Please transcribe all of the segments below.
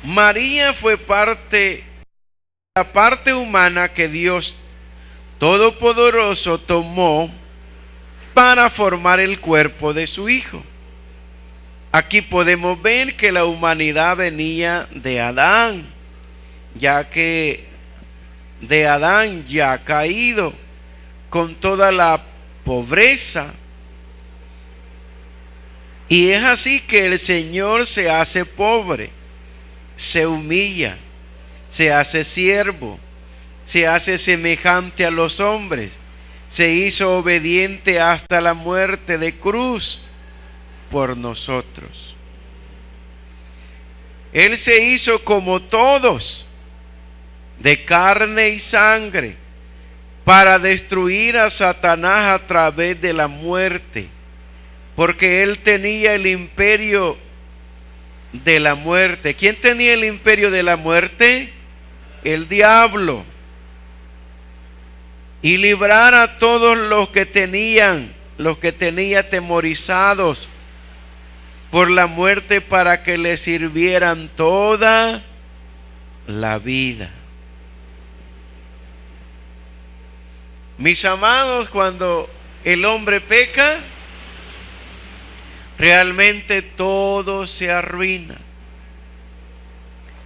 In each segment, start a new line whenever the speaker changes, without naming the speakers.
María fue la parte humana que Dios Todopoderoso tomó para formar el cuerpo de su Hijo. Aquí podemos ver que la humanidad venía de Adán, ya que de Adán ya caído, con toda la pobreza. Y es así que el Señor se hace pobre, se humilla, se hace siervo, se hace semejante a los hombres, se hizo obediente hasta la muerte de cruz por nosotros. Él se hizo como todos, de carne y sangre, para destruir a Satanás a través de la muerte, porque él tenía el imperio de la muerte. ¿Quién tenía el imperio de la muerte? El diablo. Y librar a todos los que tenía temorizados por la muerte, para que le sirvieran toda la vida. Mis amados, cuando el hombre peca, realmente todo se arruina.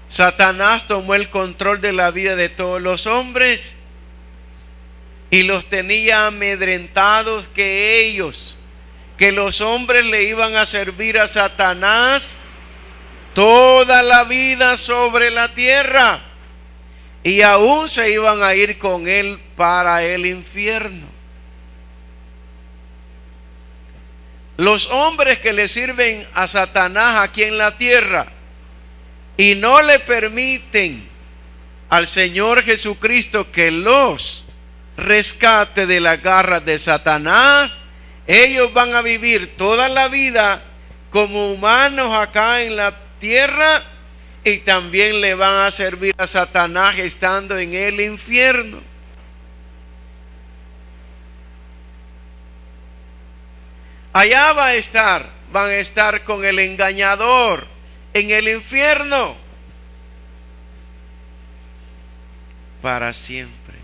Satanás tomó el control de la vida de todos los hombres y los tenía amedrentados que los hombres le iban a servir a Satanás toda la vida sobre la tierra, y aún se iban a ir con él para el infierno. Los hombres que le sirven a Satanás aquí en la tierra y no le permiten al Señor Jesucristo que los rescate de las garras de Satanás, ellos van a vivir toda la vida como humanos acá en la tierra, y también le van a servir a Satanás estando en el infierno. Allá van a estar con el engañador en el infierno para siempre.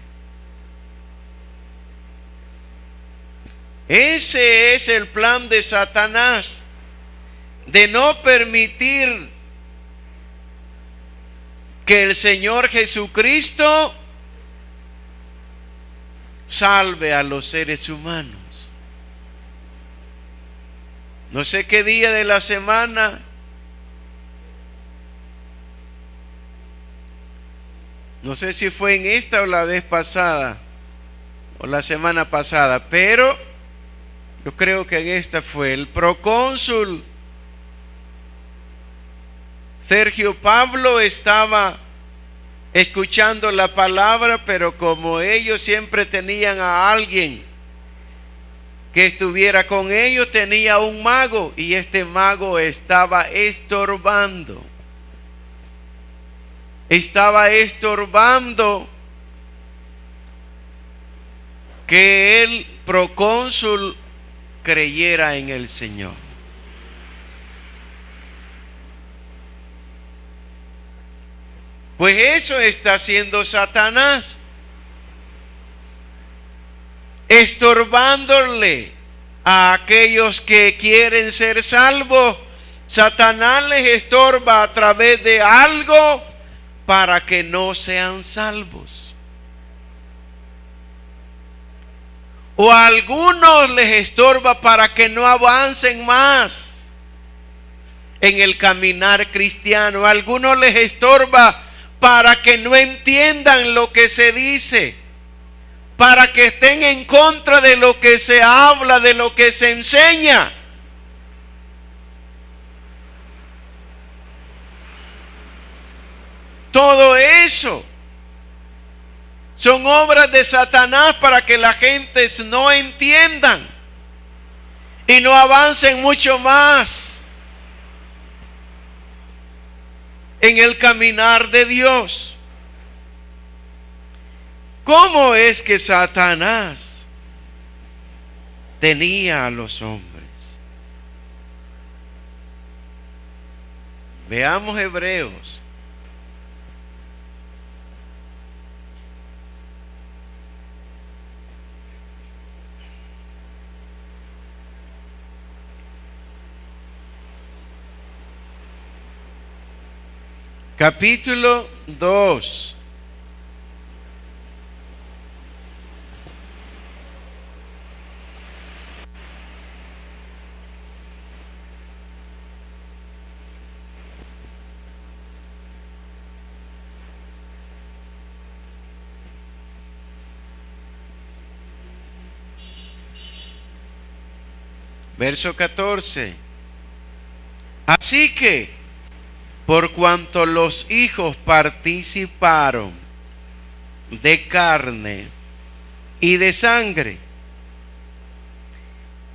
Ese es el plan de Satanás, de no permitir que el Señor Jesucristo salve a los seres humanos. No sé qué día de la semana, no sé si fue en esta o la vez pasada o la semana pasada, pero yo creo que en esta fue el procónsul Sergio Pablo estaba escuchando la palabra, pero como ellos siempre tenían a alguien que estuviera con ellos, tenía un mago, y este mago estaba estorbando que el procónsul creyera en el Señor. Pues eso está haciendo Satanás, estorbándole a aquellos que quieren ser salvos. Satanás les estorba a través de algo para que no sean salvos. O a algunos les estorba para que no avancen más en el caminar cristiano. A algunos les estorba para que no entiendan lo que se dice, para que estén en contra de lo que se habla, de lo que se enseña. Todo eso son obras de Satanás para que la gente no entiendan y no avancen mucho más en el caminar de Dios. ¿Cómo es que Satanás tenía a los hombres? Veamos Hebreos capítulo 2. Verso 14. Así que, por cuanto los hijos participaron de carne y de sangre,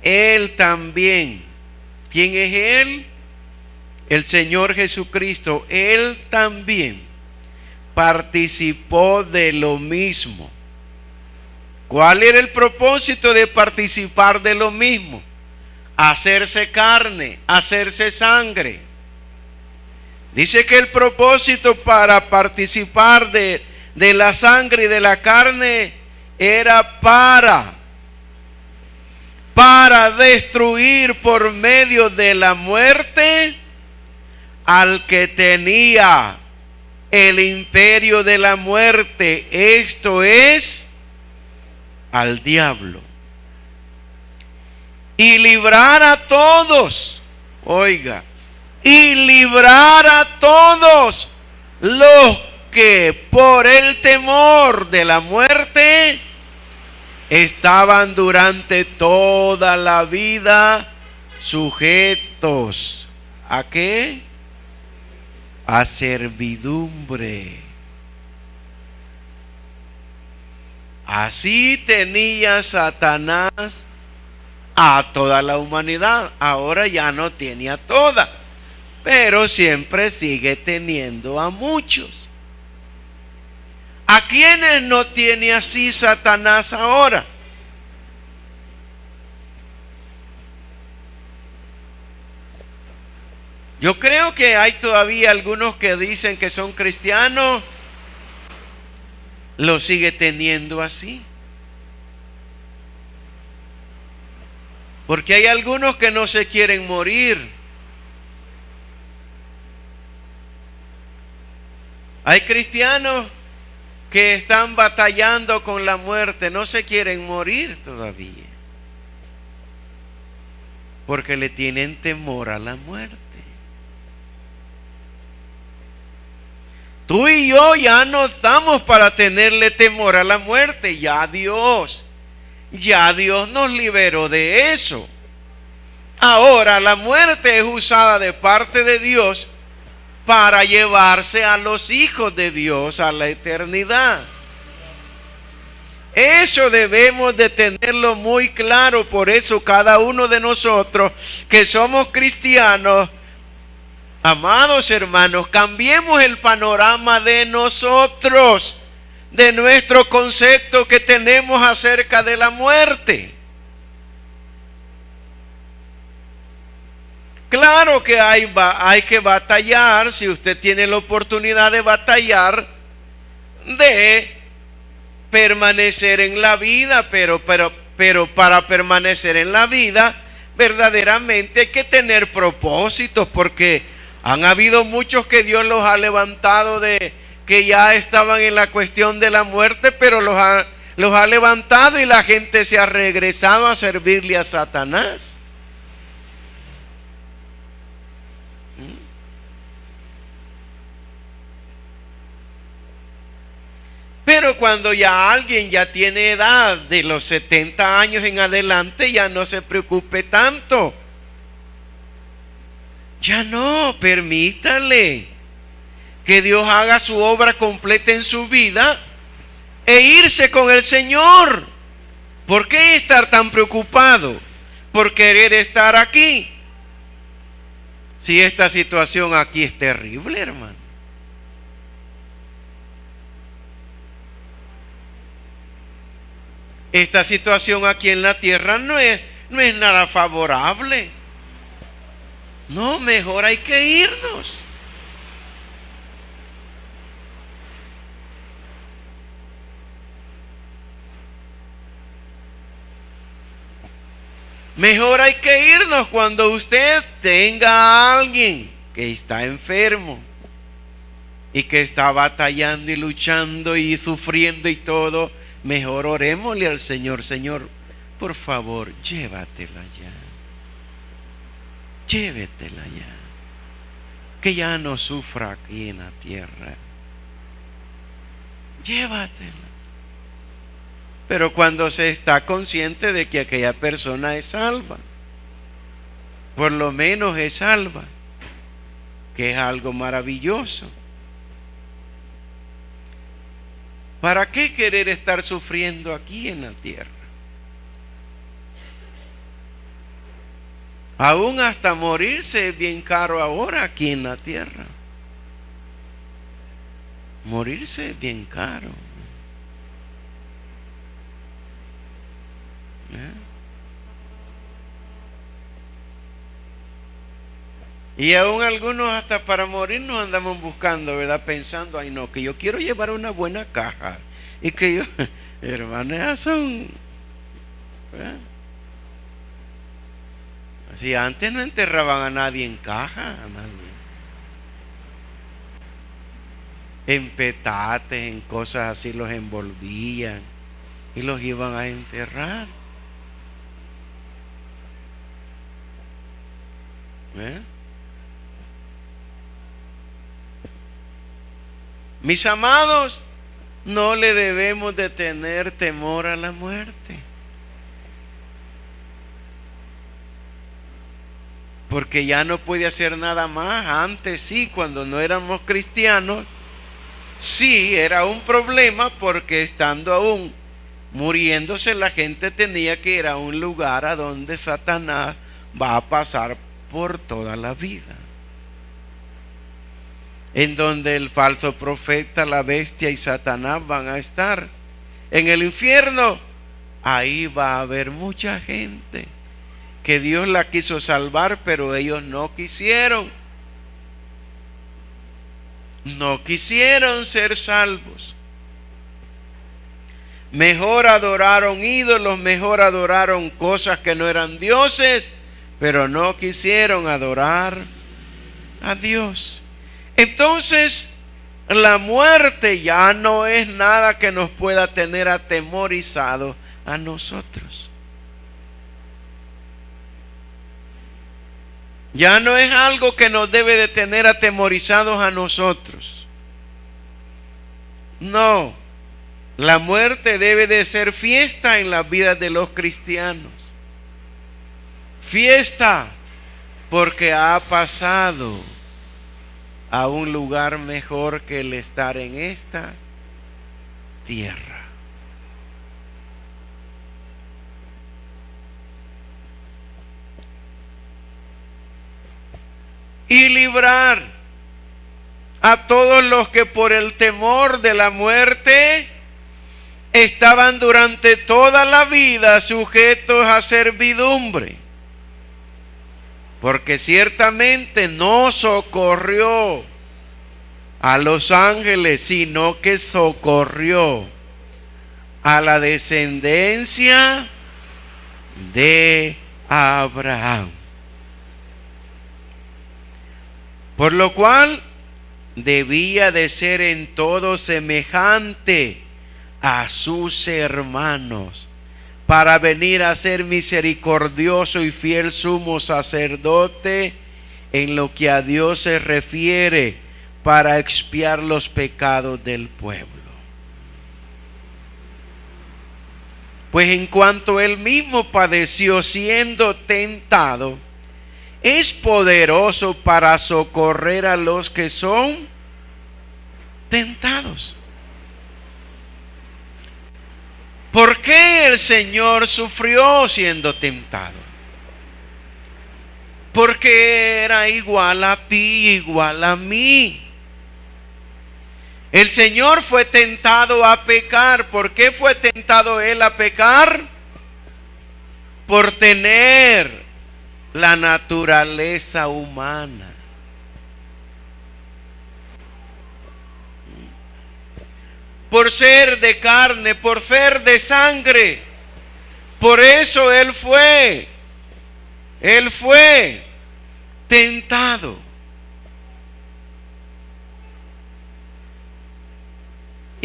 Él también. ¿Quién es Él? El Señor Jesucristo. Él también participó de lo mismo. ¿Cuál era el propósito de participar de lo mismo? Hacerse carne, hacerse sangre. Dice que el propósito para participar de la sangre y de la carne era para destruir por medio de la muerte al que tenía el imperio de la muerte, esto es, al diablo. Y librar a todos, oiga, y librar a todos los que por el temor de la muerte estaban durante toda la vida sujetos ¿a qué? A servidumbre. Así tenía Satanás a toda la humanidad. Ahora ya no tiene a toda, pero siempre sigue teniendo a muchos. ¿A quiénes no tiene así Satanás ahora? Yo creo que hay todavía algunos que dicen que son cristianos, lo sigue teniendo así. Porque hay algunos que no se quieren morir. Hay cristianos que están batallando con la muerte, no se quieren morir todavía, porque le tienen temor a la muerte. Tú y yo ya no estamos para tenerle temor a la muerte, ya Dios nos liberó de eso. Ahora la muerte es usada de parte de Dios para llevarse a los hijos de Dios a la eternidad. Eso debemos de tenerlo muy claro. Por eso cada uno de nosotros que somos cristianos, amados hermanos, cambiemos el panorama de nosotros, de nuestro concepto que tenemos acerca de la muerte. Claro que hay que batallar, si usted tiene la oportunidad de batallar, de permanecer en la vida, pero para permanecer en la vida, verdaderamente hay que tener propósitos, porque han habido muchos que Dios los ha levantado de que ya estaban en la cuestión de la muerte, pero los ha levantado y la gente se ha regresado a servirle a Satanás. Pero cuando ya alguien ya tiene edad de los 70 años en adelante, ya no se preocupe tanto. Ya no, permítale que Dios haga su obra completa en su vida e irse con el Señor. ¿Por qué estar tan preocupado por querer estar aquí? Si esta situación aquí es terrible, hermano. Esta situación aquí en la tierra no es nada favorable. No, mejor hay que irnos. Mejor hay que irnos cuando usted tenga a alguien que está enfermo. y que está batallando y luchando y sufriendo y todo, mejor orémosle al Señor: Señor, por favor, llévatela ya. Llévetela ya. Que ya no sufra aquí en la tierra. Llévatela. Pero cuando se está consciente de que aquella persona es salva, por lo menos es salva, que es algo maravilloso. ¿Para qué querer estar sufriendo aquí en la tierra? Aún hasta morirse es bien caro ahora aquí en la tierra. Morirse es bien caro. Y aún algunos hasta para morir nos andamos buscando, ¿verdad? Pensando: ay no, que yo quiero llevar una buena caja. Y que yo, hermanos, ya son... ¿verdad? Si antes no enterraban a nadie en caja, a nadie. En petates, en cosas así los envolvían y los iban a enterrar. ¿Eh? Mis amados, no le debemos de tener temor a la muerte, porque ya no puede hacer nada más. Antes sí, cuando no éramos cristianos, sí era un problema, porque estando aún muriéndose, la gente tenía que ir a un lugar a donde Satanás va a pasar por toda la vida, en donde el falso profeta, la bestia y Satanás van a estar en el infierno. Ahí va a haber mucha gente que Dios la quiso salvar, pero ellos no quisieron. No quisieron ser salvos. Mejor adoraron ídolos, mejor adoraron cosas que no eran dioses, pero no quisieron adorar a Dios. Entonces, la muerte ya no es nada que nos pueda tener atemorizados a nosotros. Ya no es algo que nos debe de tener atemorizados a nosotros. No, la muerte debe de ser fiesta en las vidas de los cristianos. Fiesta porque ha pasado a un lugar mejor que el estar en esta tierra. Y librar a todos los que por el temor de la muerte estaban durante toda la vida sujetos a servidumbre. Porque ciertamente no socorrió a los ángeles, sino que socorrió a la descendencia de Abraham. Por lo cual debía de ser en todo semejante a sus hermanos, para venir a ser misericordioso y fiel sumo sacerdote en lo que a Dios se refiere, para expiar los pecados del pueblo. Pues en cuanto él mismo padeció siendo tentado, es poderoso para socorrer a los que son tentados. ¿Por qué el Señor sufrió siendo tentado? Porque era igual a ti, igual a mí. El Señor fue tentado a pecar. ¿Por qué fue tentado Él a pecar? Por tener la naturaleza humana. Por ser de carne, por ser de sangre. Por eso Él fue tentado.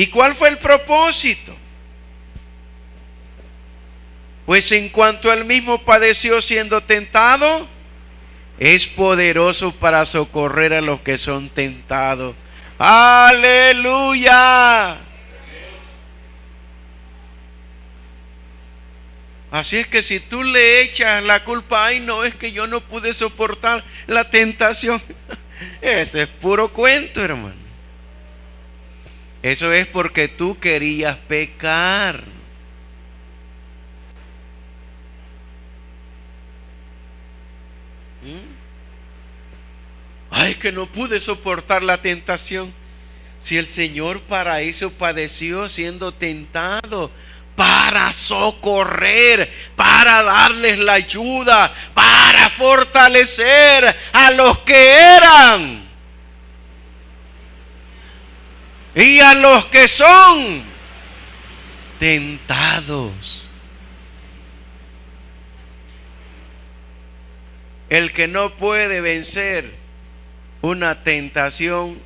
¿Y cuál fue el propósito? Pues en cuanto él mismo padeció siendo tentado, es poderoso para socorrer a los que son tentados. ¡Aleluya! Así es que si tú le echas la culpa, ay no, es que yo no pude soportar la tentación. Eso es puro cuento, hermano. Eso es porque tú querías pecar. Ay, que no pude soportar la tentación. Si el Señor para eso padeció siendo tentado, para socorrer, para darles la ayuda, para fortalecer a los que eran y a los que son tentados. El que no puede vencer una tentación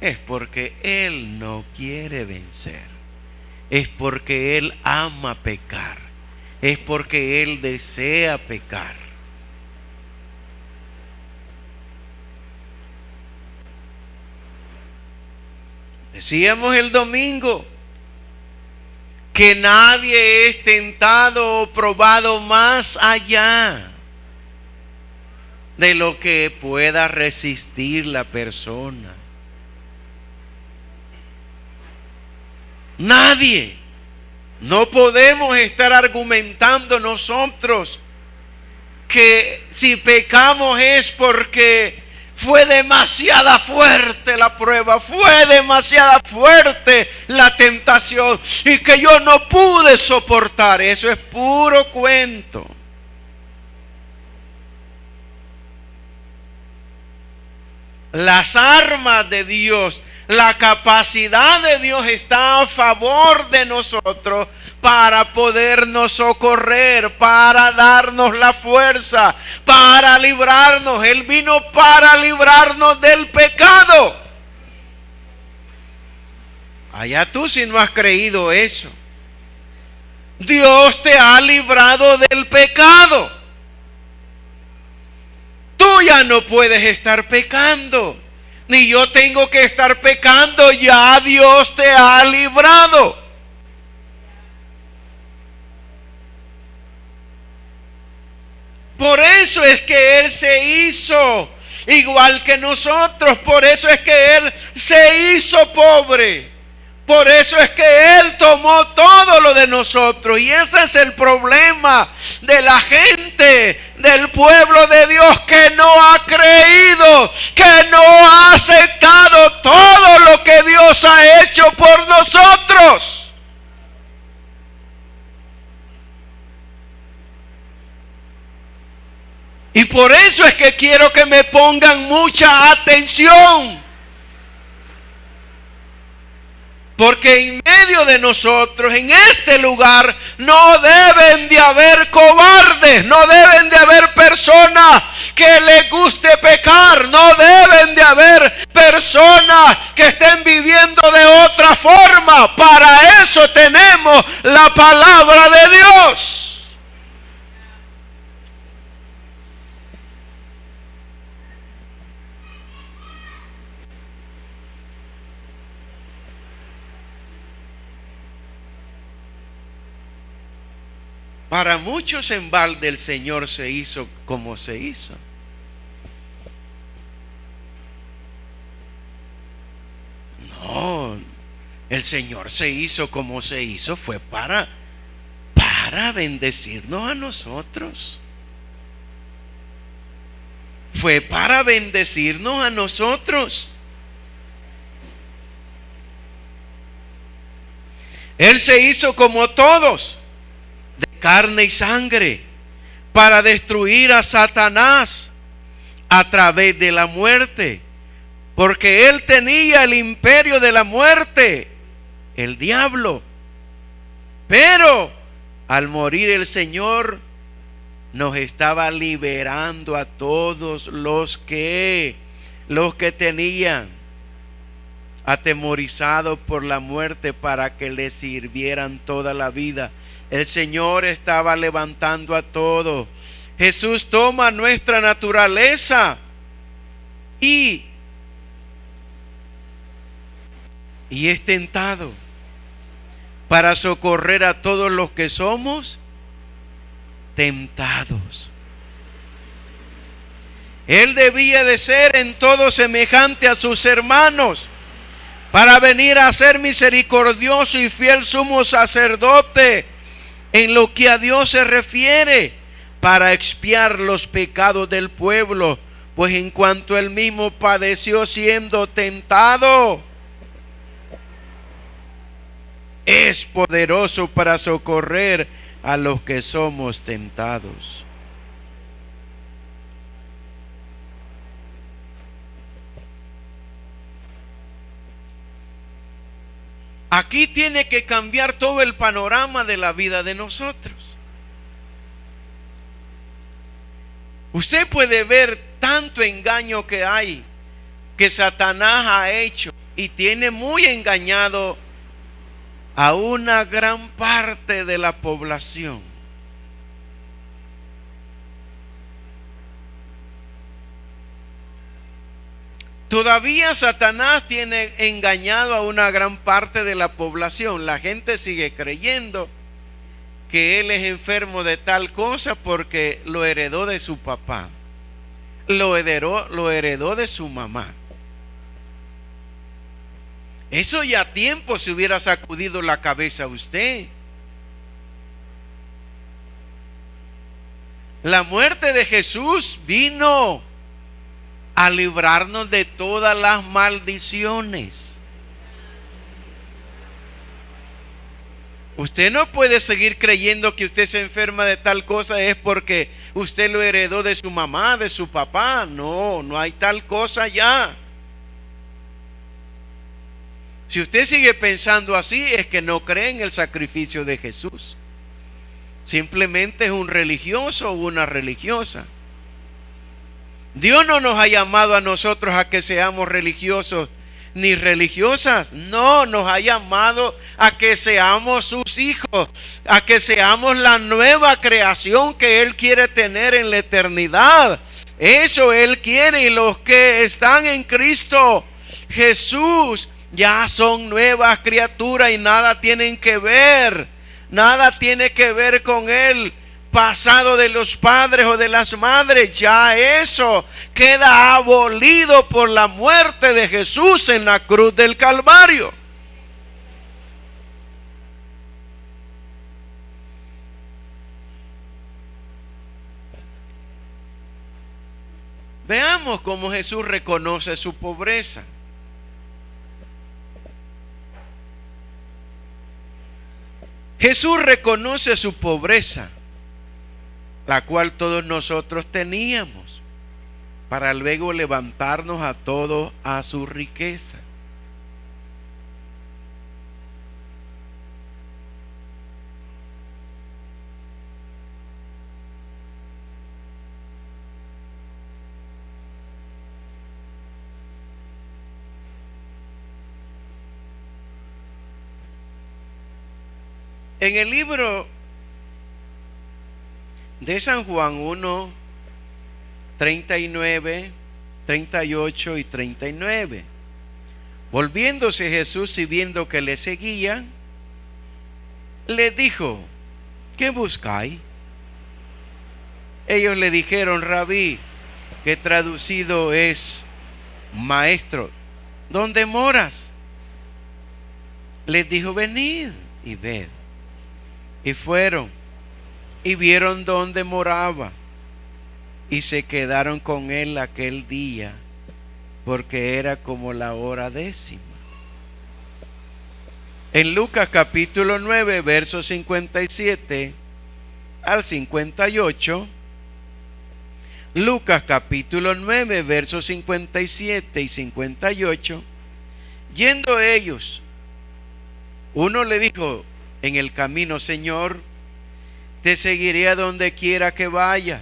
es porque él no quiere vencer. Es porque él ama pecar. Es porque él desea pecar. Decíamos el domingo que nadie es tentado o probado más allá de lo que pueda resistir la persona. Nadie. No podemos estar argumentando nosotros que si pecamos es porque fue demasiada fuerte la prueba, fue demasiada fuerte la tentación y que yo no pude soportar. Eso es puro cuento. Las armas de Dios, la capacidad de Dios está a favor de nosotros para podernos socorrer, para darnos la fuerza, para librarnos. Él vino para librarnos del pecado. Allá tú si no has creído eso. Dios te ha librado del pecado. Tú ya no puedes estar pecando, ni yo tengo que estar pecando, ya Dios te ha librado. Por eso es que Él se hizo igual que nosotros, por eso es que Él se hizo pobre. Por eso es que Él tomó todo lo de nosotros. Y ese es el problema de la gente, del pueblo de Dios, que no ha creído, que no ha aceptado todo lo que Dios ha hecho por nosotros. Y por eso es que quiero que me pongan mucha atención. Porque en medio de nosotros, en este lugar, no deben de haber cobardes, no deben de haber personas que les guste pecar, no deben de haber personas que estén viviendo de otra forma. Para eso tenemos la palabra de Dios. Para muchos en balde el Señor se hizo como se hizo. No, el Señor se hizo como se hizo fue para bendecirnos a nosotros. Fue para bendecirnos a nosotros. Él se hizo como todos, carne y sangre, para destruir a Satanás a través de la muerte, porque él tenía el imperio de la muerte, el diablo. Pero al morir el Señor nos estaba liberando a todos los que tenían atemorizados por la muerte para que le sirvieran toda la vida. El Señor estaba levantando a todos. Jesús toma nuestra naturaleza y es tentado para socorrer a todos los que somos tentados. Él debía de ser en todo semejante a sus hermanos, para venir a ser misericordioso y fiel sumo sacerdote en lo que a Dios se refiere, para expiar los pecados del pueblo, pues en cuanto él mismo padeció siendo tentado, es poderoso para socorrer a los que somos tentados. Aquí tiene que cambiar todo el panorama de la vida de nosotros. Usted puede ver tanto engaño que hay, que Satanás ha hecho, y tiene muy engañado a una gran parte de la población. Todavía Satanás tiene engañado a una gran parte de la población. La gente sigue creyendo que él es enfermo de tal cosa porque lo heredó de su papá, lo heredó de su mamá. Eso ya a tiempo se hubiera sacudido la cabeza a usted. La muerte de Jesús vino a librarnos de todas las maldiciones. Usted no puede seguir creyendo que usted se enferma de tal cosa es porque usted lo heredó de su mamá, de su papá. No, no hay tal cosa ya. Si usted sigue pensando así, es que no cree en el sacrificio de Jesús. Simplemente es un religioso o una religiosa. Dios no nos ha llamado a nosotros a que seamos religiosos ni religiosas. No, nos ha llamado a que seamos sus hijos, a que seamos la nueva creación que Él quiere tener en la eternidad. Eso Él quiere, y los que están en Cristo Jesús ya son nuevas criaturas y nada tienen que ver, nada tiene que ver con el pasado de los padres o de las madres. Ya eso queda abolido por la muerte de Jesús en la cruz del Calvario. Veamos cómo Jesús reconoce su pobreza. Jesús reconoce su pobreza, la cual todos nosotros teníamos, para luego levantarnos a todos a su riqueza. En el libro de San Juan 1, 39, 38 y 39. Volviéndose Jesús y viendo que le seguían, le dijo: ¿qué buscáis? Ellos le dijeron: Rabí, que traducido es maestro, ¿dónde moras? Les dijo: venid y ved. Y fueron y vieron dónde moraba, y se quedaron con él aquel día, porque era como la hora 10. En Lucas capítulo 9, versos 57 al 58, Lucas capítulo 9, versos 57 y 58, yendo ellos, uno le dijo en el camino: Señor, te seguiré a donde quiera que vaya.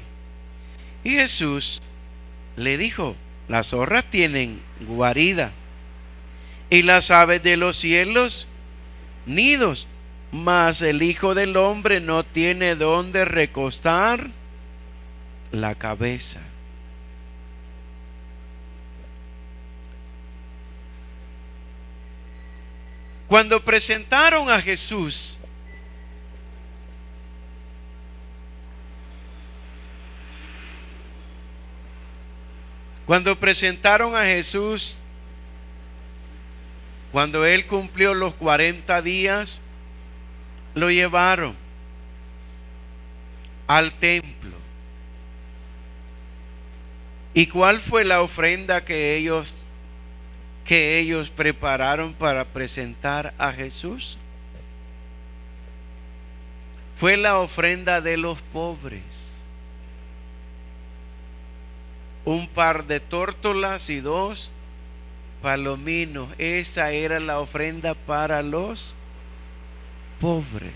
Y Jesús le dijo: las zorras tienen guarida y las aves de los cielos nidos, mas el Hijo del Hombre no tiene dónde recostar la cabeza. Cuando presentaron a Jesús, cuando Él cumplió los 40 días, lo llevaron al templo. ¿Y cuál fue la ofrenda que ellos prepararon para presentar a Jesús? Fue la ofrenda de los pobres. Un par de tórtolas y 2 palominos. Esa era la ofrenda para los pobres.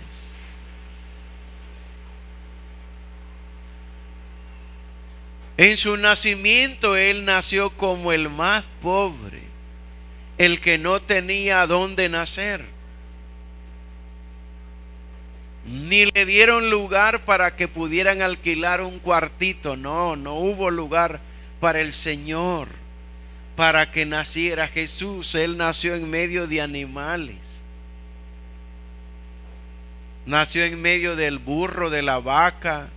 En su nacimiento Él nació como el más pobre, el que no tenía dónde nacer. Ni le dieron lugar para que pudieran alquilar un cuartito. No hubo lugar para el Señor, para que naciera Jesús. Él nació en medio de animales. Nació en medio del burro, de la vaca.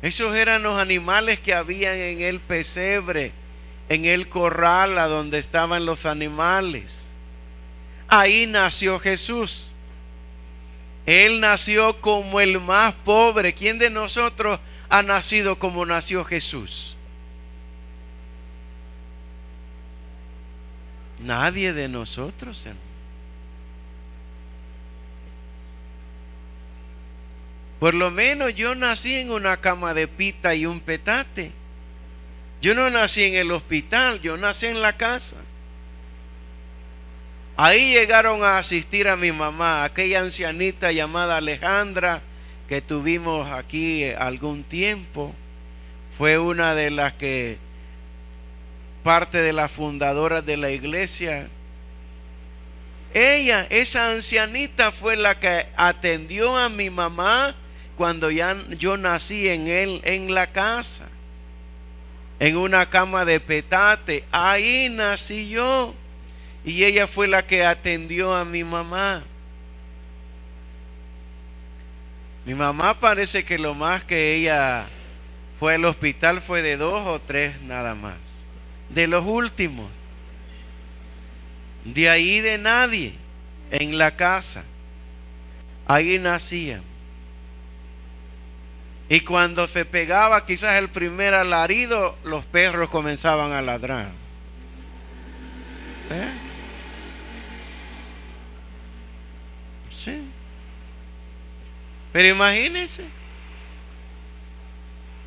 Esos eran los animales que habían en el pesebre, en el corral a donde estaban los animales. Ahí nació Jesús. Él nació como el más pobre. ¿Quién de nosotros ha nacido como nació Jesús? Nadie de nosotros, hermano. Por lo menos yo nací en una cama de pita y un petate. Yo no nací en el hospital, yo nací en la casa. Ahí llegaron a asistir a mi mamá, aquella ancianita llamada Alejandra, que tuvimos aquí algún tiempo. Fue una de las que, parte de las fundadoras de la iglesia. Ella, esa ancianita, fue la que atendió a mi mamá cuando ya yo nací en la casa, en una cama de petate. Ahí nací yo. Y ella fue la que atendió a mi mamá. Mi mamá parece que lo más que ella fue al hospital fue de 2 o 3 nada más. De los últimos. De ahí de nadie. En la casa. Ahí nacía. Y cuando se pegaba quizás el primer alarido, los perros comenzaban a ladrar. Sí. Pero imagínense.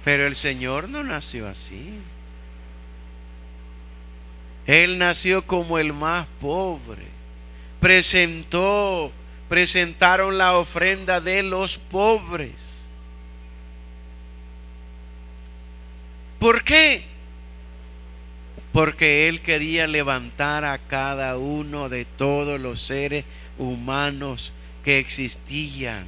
Pero el Señor no nació así. Él nació como el más pobre. Presentaron la ofrenda de los pobres. ¿Por qué? Porque Él quería levantar a cada uno de todos los seres humanos que existían,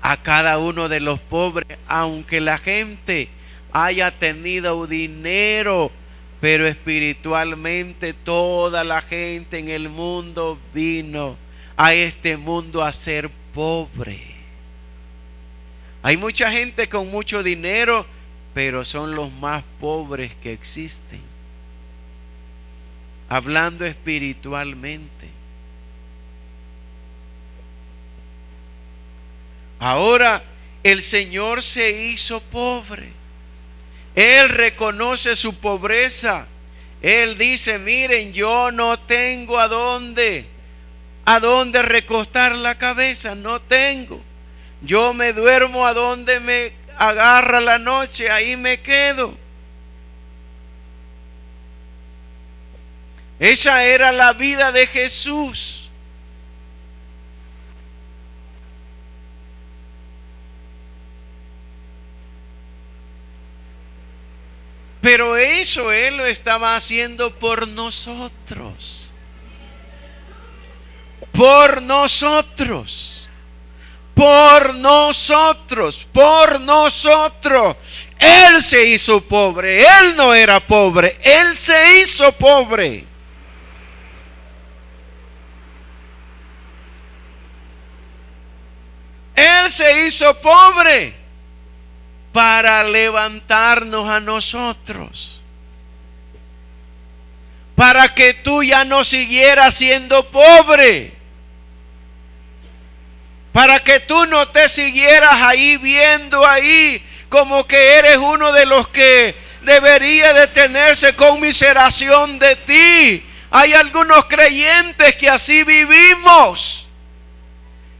a cada uno de los pobres, aunque la gente haya tenido dinero, pero espiritualmente toda la gente en el mundo vino a este mundo a ser pobre. Hay mucha gente con mucho dinero, pero son los más pobres que existen, hablando espiritualmente. Ahora el Señor se hizo pobre. Él reconoce su pobreza. Él dice: miren, yo no tengo a dónde recostar la cabeza. No tengo. Yo me duermo a donde me agarra la noche, ahí me quedo. Esa era la vida de Jesús. Pero eso Él lo estaba haciendo por nosotros. Por nosotros. Por nosotros. Por nosotros. Él se hizo pobre. Él no era pobre. Él se hizo pobre. Él se hizo pobre para levantarnos a nosotros, para que tú ya no siguieras siendo pobre, para que tú no te siguieras ahí viendo ahí como que eres uno de los que debería de tenerse conmiseración de ti. Hay algunos creyentes que así vivimos,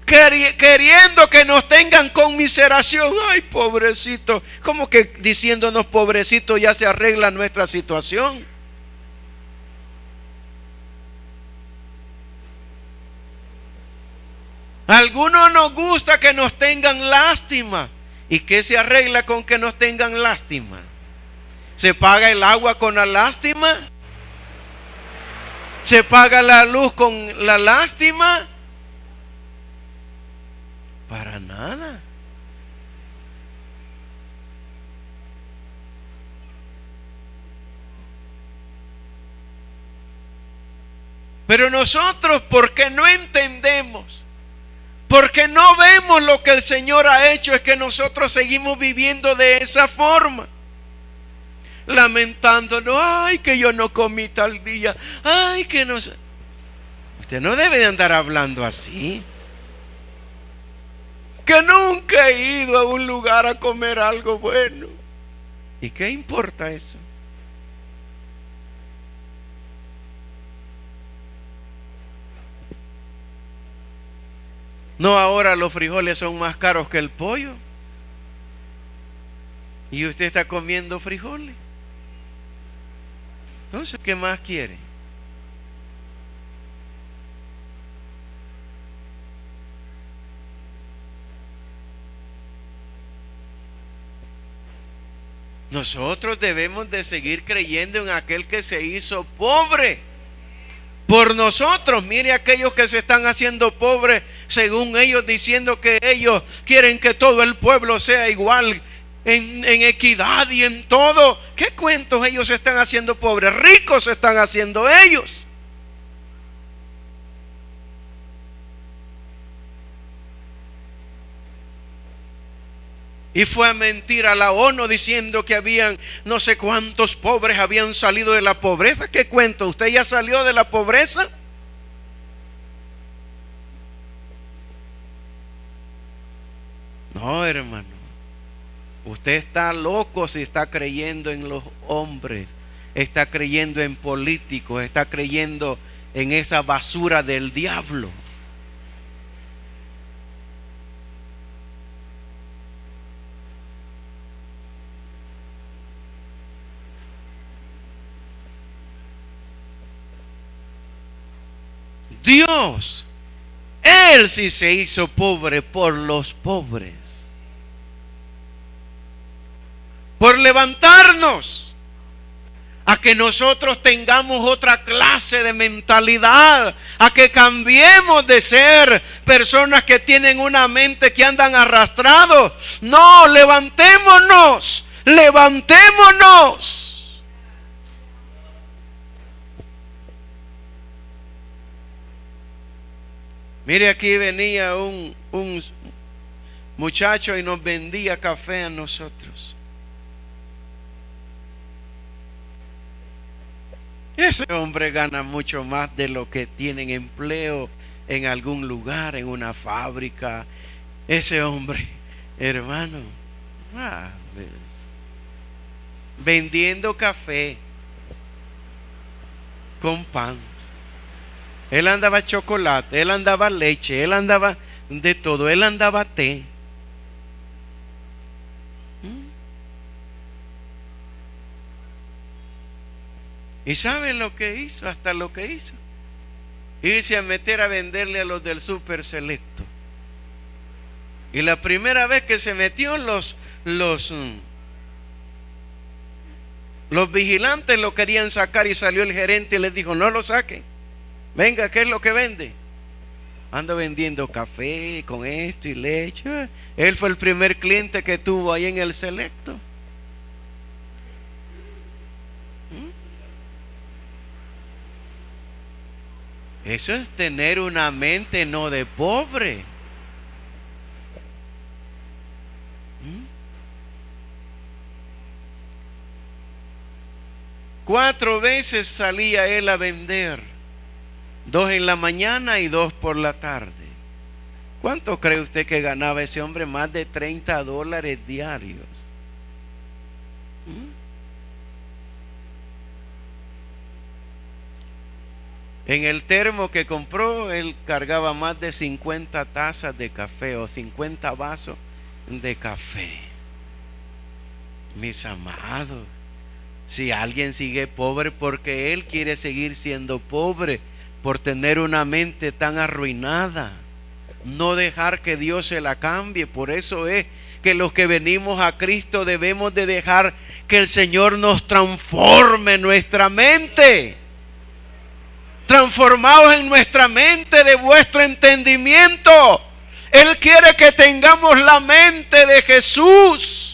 queriendo que nos tengan conmiseración. Ay, pobrecito. Como que diciéndonos pobrecito ya se arregla nuestra situación. A algunos nos gusta que nos tengan lástima. ¿Y qué se arregla con que nos tengan lástima? ¿Se paga el agua con la lástima? ¿Se paga la luz con la lástima? Para nada. Pero nosotros, porque no entendemos, porque no vemos lo que el Señor ha hecho, es que nosotros seguimos viviendo de esa forma, lamentándonos. Ay, que yo no comí tal día. Ay, que no sé. Usted no debe de andar hablando así. Que nunca he ido a un lugar a comer algo bueno. ¿Y qué importa eso? No, ahora los frijoles son más caros que el pollo. Y usted está comiendo frijoles. Entonces, ¿qué más quiere? Nosotros debemos de seguir creyendo en aquel que se hizo pobre por nosotros. Mire aquellos que se están haciendo pobres, según ellos, diciendo que ellos quieren que todo el pueblo sea igual en equidad y en todo. ¿Qué cuentos? Ellos se están haciendo pobres. Ricos se están haciendo ellos. Y fue a mentir a la ONU diciendo que habían no sé cuántos pobres habían salido de la pobreza. ¿Qué cuento? ¿Usted ya salió de la pobreza? No, hermano. Usted está loco si está creyendo en los hombres, está creyendo en políticos, está creyendo en esa basura del diablo. Dios, Él sí se hizo pobre por los pobres, por levantarnos a que nosotros tengamos otra clase de mentalidad, a que cambiemos de ser personas que tienen una mente que andan arrastrados. No, levantémonos, levantémonos. Mire, aquí venía un muchacho y nos vendía café a nosotros. Ese hombre gana mucho más de lo que tienen empleo en algún lugar, en una fábrica. Ese hombre, hermano, vendiendo café con pan. Él andaba chocolate, él andaba leche, él andaba de todo, él andaba té. ¿Y saben lo que hizo? Hasta lo que hizo. Irse a meter a venderle a los del Super Selecto. Y la primera vez que se metió, los Los vigilantes lo querían sacar y salió el gerente y les dijo: no lo saquen. Venga, ¿qué es lo que vende? Ando vendiendo café con esto y leche. Él fue el primer cliente que tuvo ahí en el Selecto. Eso es tener una mente no de pobre. 4 veces salía él a vender, 2 en la mañana y 2 por la tarde. ¿Cuánto cree usted que ganaba ese hombre? Más de $30 diarios. En el termo que compró, él cargaba más de 50 tazas de café o 50 vasos de café. Mis amados, si alguien sigue pobre porque él quiere seguir siendo pobre, por tener una mente tan arruinada, no dejar que Dios se la cambie. Por eso es que los que venimos a Cristo debemos de dejar que el Señor nos transforme nuestra mente. Transformados en nuestra mente de vuestro entendimiento. Él quiere que tengamos la mente de Jesús.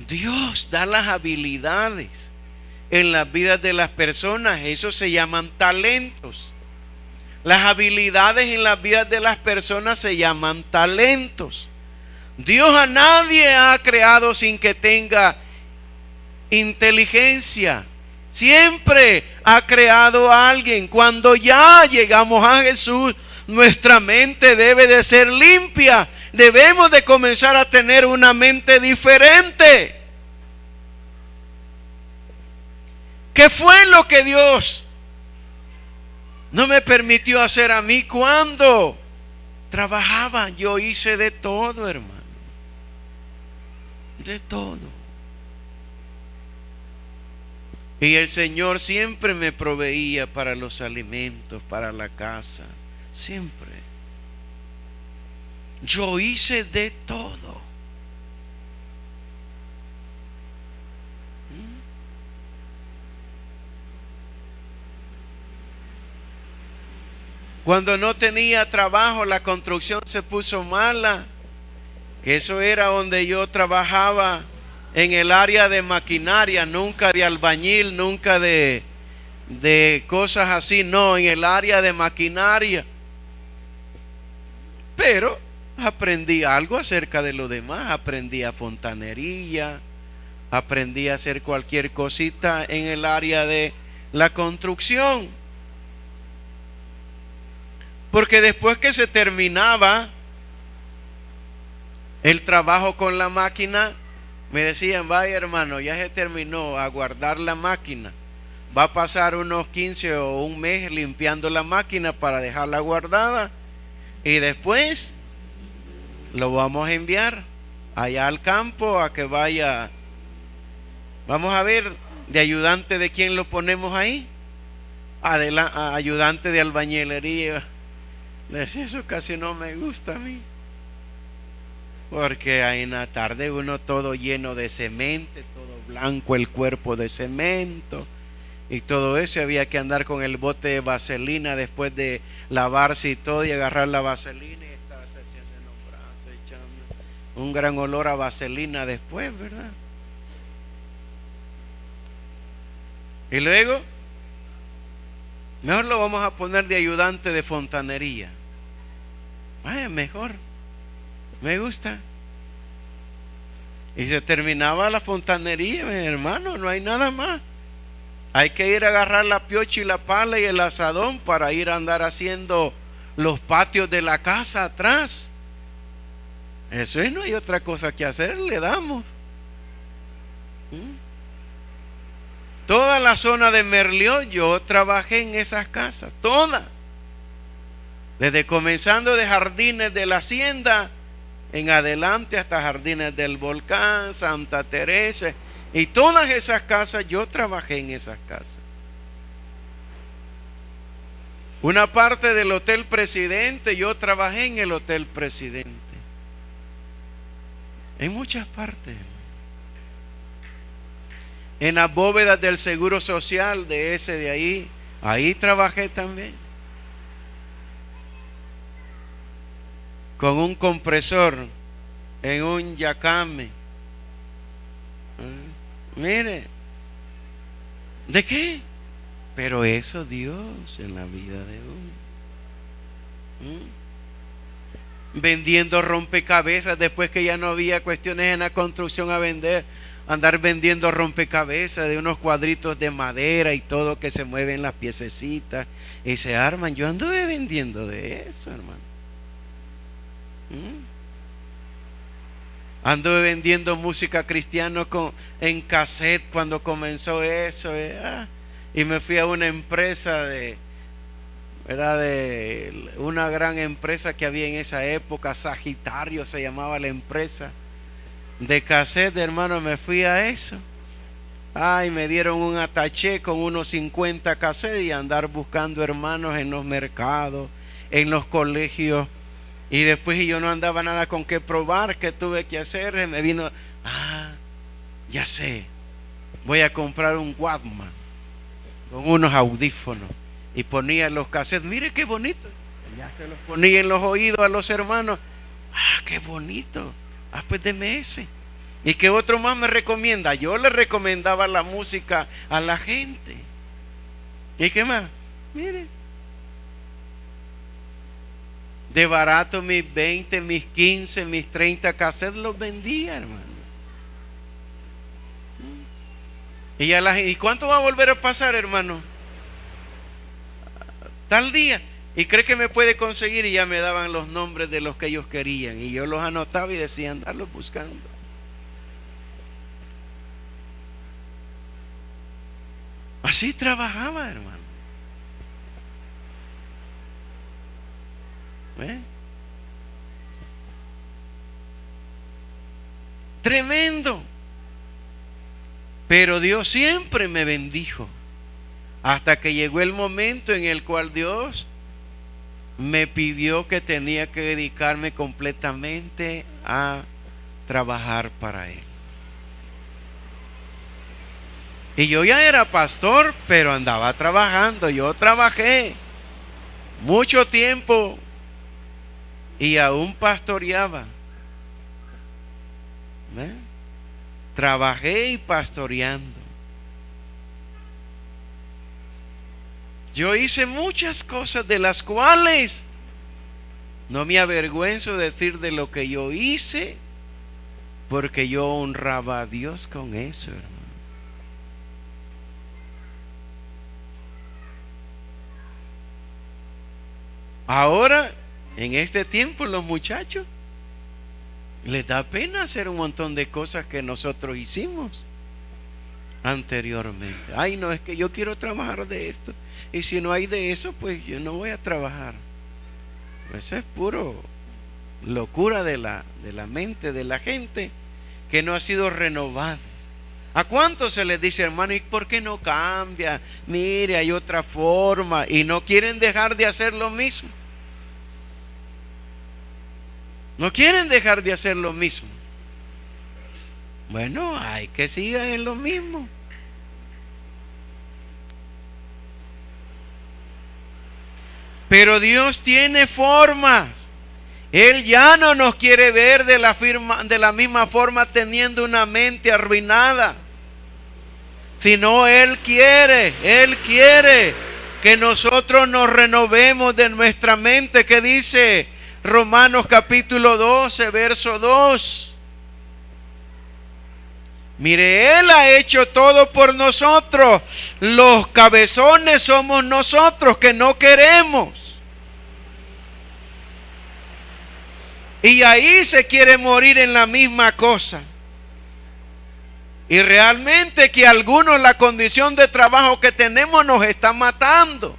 Dios da las habilidades en las vidas de las personas. Eso se llaman talentos. Las habilidades en las vidas de las personas se llaman talentos. Dios a nadie ha creado sin que tenga inteligencia. Siempre ha creado a alguien. Cuando ya llegamos a Jesús, nuestra mente debe de ser limpia. Debemos de comenzar a tener una mente diferente. ¿Qué fue lo que Dios no me permitió hacer a mí cuando trabajaba? Yo hice de todo, hermano. De todo. Y el Señor siempre me proveía para los alimentos, para la casa. Siempre. Yo hice de todo. Cuando no tenía trabajo, la construcción se puso mala, que eso era donde yo trabajaba, en el área de maquinaria, nunca de albañil, nunca de cosas así, no, en el área de maquinaria. Pero aprendí algo acerca de lo demás. Aprendí a fontanería, aprendí a hacer cualquier cosita en el área de la construcción. Porque después que se terminaba el trabajo con la máquina, me decían: vaya hermano, ya se terminó, a guardar la máquina. Va a pasar unos 15 o un mes limpiando la máquina para dejarla guardada. Y después lo vamos a enviar allá al campo a que vaya. Vamos a ver, de ayudante de quién lo ponemos ahí. Ayudante de albañilería. Le decía: eso casi no me gusta a mí. Porque ahí en la tarde uno todo lleno de cemento, todo blanco, el cuerpo de cemento. Y todo eso, había que andar con el bote de vaselina después de lavarse y todo, y agarrar la vaselina y estarse haciendo en los brazos, echando un gran olor a vaselina después, ¿verdad? Y luego, mejor lo vamos a poner de ayudante de fontanería. Vaya, mejor. Me gusta. Y se terminaba la fontanería, mi hermano, no hay nada más. Hay que ir a agarrar la piocha y la pala y el asadón para ir a andar haciendo los patios de la casa atrás. Eso es, no hay otra cosa que hacer, le damos. Toda la zona de Merlió, yo trabajé en esas casas, todas. Desde comenzando de Jardines de la Hacienda en adelante hasta Jardines del Volcán, Santa Teresa, y todas esas casas, yo trabajé en esas casas. Una parte del Hotel Presidente, yo trabajé en el Hotel Presidente. En muchas partes. En las bóvedas del Seguro Social de ese de ahí. Ahí trabajé también. Con un compresor en un yacame. Mire. ¿De qué? Pero eso Dios en la vida de uno. Vendiendo rompecabezas después que ya no había cuestiones en la construcción a vender. Andar vendiendo rompecabezas de unos cuadritos de madera y todo que se mueven las piececitas y se arman. Yo anduve vendiendo de eso, hermano. Anduve vendiendo música cristiana en cassette cuando comenzó eso. Y me fui a una empresa de una gran empresa que había en esa época, Sagitario se llamaba la empresa. De cassette, hermano, me fui a eso. Y me dieron un ataché con unos 50 cassettes y andar buscando hermanos en los mercados, en los colegios. Y después yo no andaba nada con qué probar. ¿Qué tuve que hacer? Me vino, ya sé, voy a comprar un Walkman con unos audífonos. Y ponía los cassettes, mire qué bonito. Ya se los ponía en los oídos a los hermanos. Qué bonito. Pues deme ese. ¿Y qué otro más me recomienda? Yo le recomendaba la música a la gente. ¿Y qué más? Mire. De barato mis 20, mis 15, mis 30 cassettes los vendía, hermano. ¿Y cuánto va a volver a pasar, hermano? Tal día. ¿Y cree que me puede conseguir? Y ya me daban los nombres de los que ellos querían. Y yo los anotaba y decía andarlos buscando. Así trabajaba, hermano. Tremendo. Pero Dios siempre me bendijo. Hasta que llegó el momento en el cual Dios me pidió que tenía que dedicarme completamente a trabajar para Él. Y yo ya era pastor, pero andaba trabajando. Yo trabajé mucho tiempo y aún pastoreaba. Trabajé y pastoreando. Yo hice muchas cosas de las cuales no me avergüenzo de decir de lo que yo hice, porque yo honraba a Dios con eso, hermano. Ahora, en este tiempo, los muchachos les da pena hacer un montón de cosas que nosotros hicimos anteriormente. No, es que yo quiero trabajar de esto. Y si no hay de eso, pues yo no voy a trabajar. Eso es puro locura de la mente de la gente que no ha sido renovada. ¿A cuántos se les dice, hermano, y por qué no cambia? Mire, hay otra forma. Y no quieren dejar de hacer lo mismo. No quieren dejar de hacer lo mismo. Bueno, hay que sigan en lo mismo. Pero Dios tiene formas. Él ya no nos quiere ver de la misma forma teniendo una mente arruinada. Sino Él quiere que nosotros nos renovemos de nuestra mente. ¿Qué dice Romanos capítulo 12, verso 2? Mire, Él ha hecho todo por nosotros. Los cabezones somos nosotros que no queremos. Y ahí se quiere morir en la misma cosa. Y realmente que algunos la condición de trabajo que tenemos nos está matando.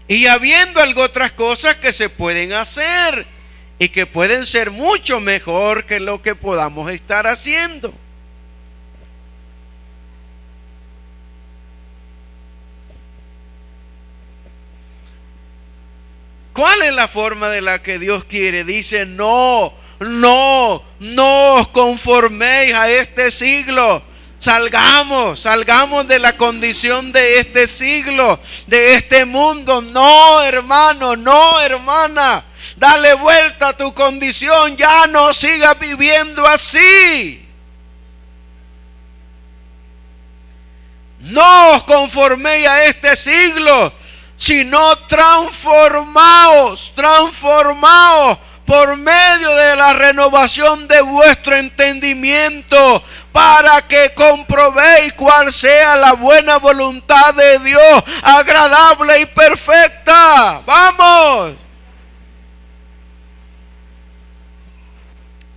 Y habiendo algo otras cosas que se pueden hacer y que pueden ser mucho mejor que lo que podamos estar haciendo. ¿Cuál es la forma de la que Dios quiere? Dice, no os conforméis a este siglo. Salgamos de la condición de este siglo, de este mundo. No, hermano, no, hermana. Dale vuelta a tu condición. Ya no sigas viviendo así. No os conforméis a este siglo, sino transformaos por medio de la renovación de vuestro entendimiento, para que comprobéis cuál sea la buena voluntad de Dios, agradable y perfecta. ¡Vamos!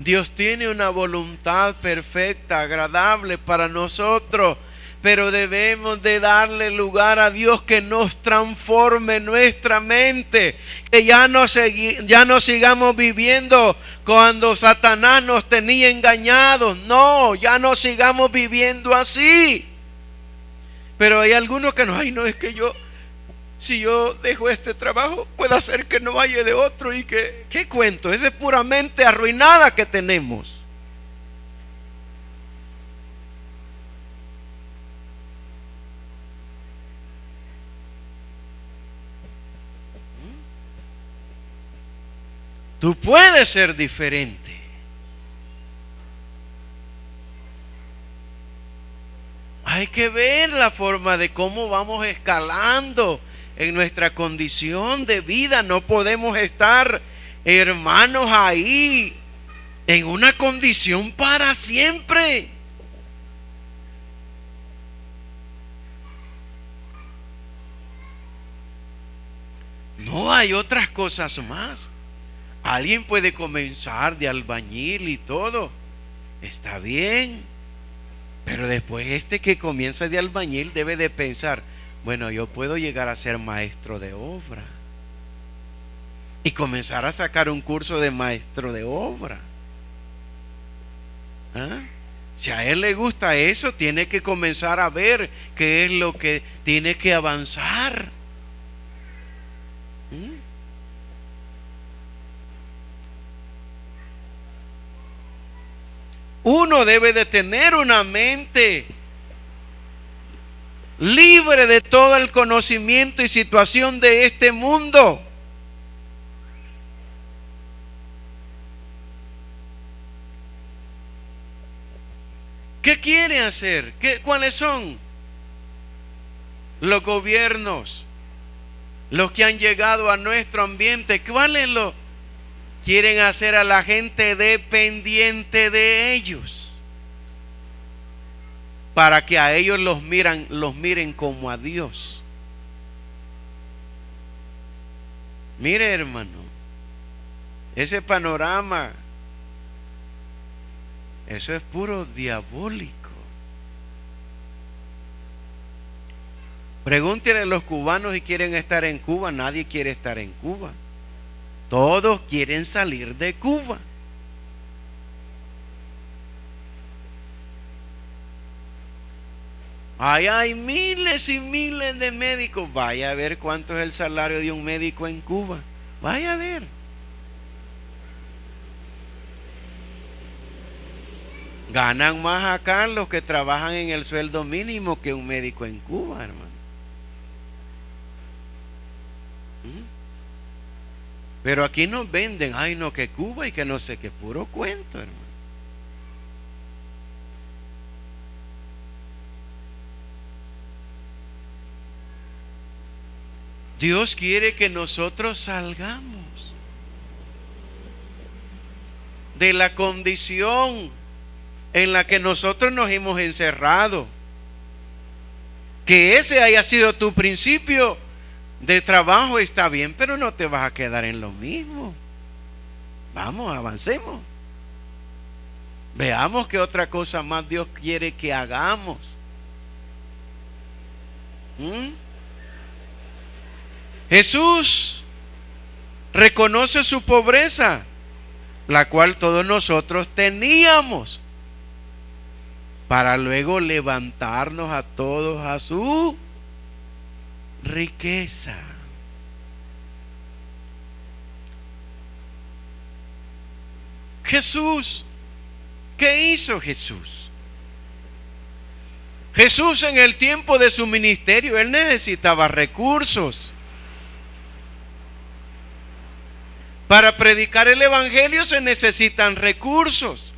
Dios tiene una voluntad perfecta, agradable para nosotros, pero debemos de darle lugar a Dios que nos transforme nuestra mente, que ya no sigamos viviendo cuando Satanás nos tenía engañados. No, ya no sigamos viviendo así. Pero hay algunos que no, no, es que si yo dejo este trabajo, puede ser que no haya de otro. Y ¿qué cuento? Esa es pura mente arruinada que tenemos. Tú puedes ser diferente. Hay que ver la forma de cómo vamos escalando en nuestra condición de vida. No podemos estar, hermanos, ahí en una condición para siempre. No, hay otras cosas más. Alguien puede comenzar de albañil y todo. Está bien. Pero después que comienza de albañil debe de pensar, bueno, yo puedo llegar a ser maestro de obra. Y comenzar a sacar un curso de maestro de obra. Si a él le gusta eso, tiene que comenzar a ver qué es lo que tiene que avanzar. Uno debe de tener una mente libre de todo el conocimiento y situación de este mundo. ¿Qué quiere hacer? ¿Cuáles son los gobiernos, los que han llegado a nuestro ambiente? ¿Cuáles quieren hacer a la gente dependiente de ellos, para que a ellos los miren como a Dios? Mire, hermano, ese panorama, eso es puro diabólico. Pregúntenle a los cubanos si quieren estar en Cuba. Nadie quiere estar en Cuba. Todos quieren salir de Cuba. Allá hay miles y miles de médicos. Vaya a ver cuánto es el salario de un médico en Cuba. Vaya a ver. Ganan más acá los que trabajan en el sueldo mínimo que un médico en Cuba, hermano. Pero aquí nos venden, ay no, que Cuba y que no sé qué, puro cuento, hermano. Dios quiere que nosotros salgamos de la condición en la que nosotros nos hemos encerrado. Que ese haya sido tu principio de trabajo está bien, pero no te vas a quedar en lo mismo. Vamos, avancemos. Veamos qué otra cosa más Dios quiere que hagamos. Jesús reconoce su pobreza, la cual todos nosotros teníamos, para luego levantarnos a todos a su riqueza. Jesús. ¿Qué hizo Jesús? Jesús en el tiempo de su ministerio, Él necesitaba recursos. Para predicar el evangelio se necesitan recursos.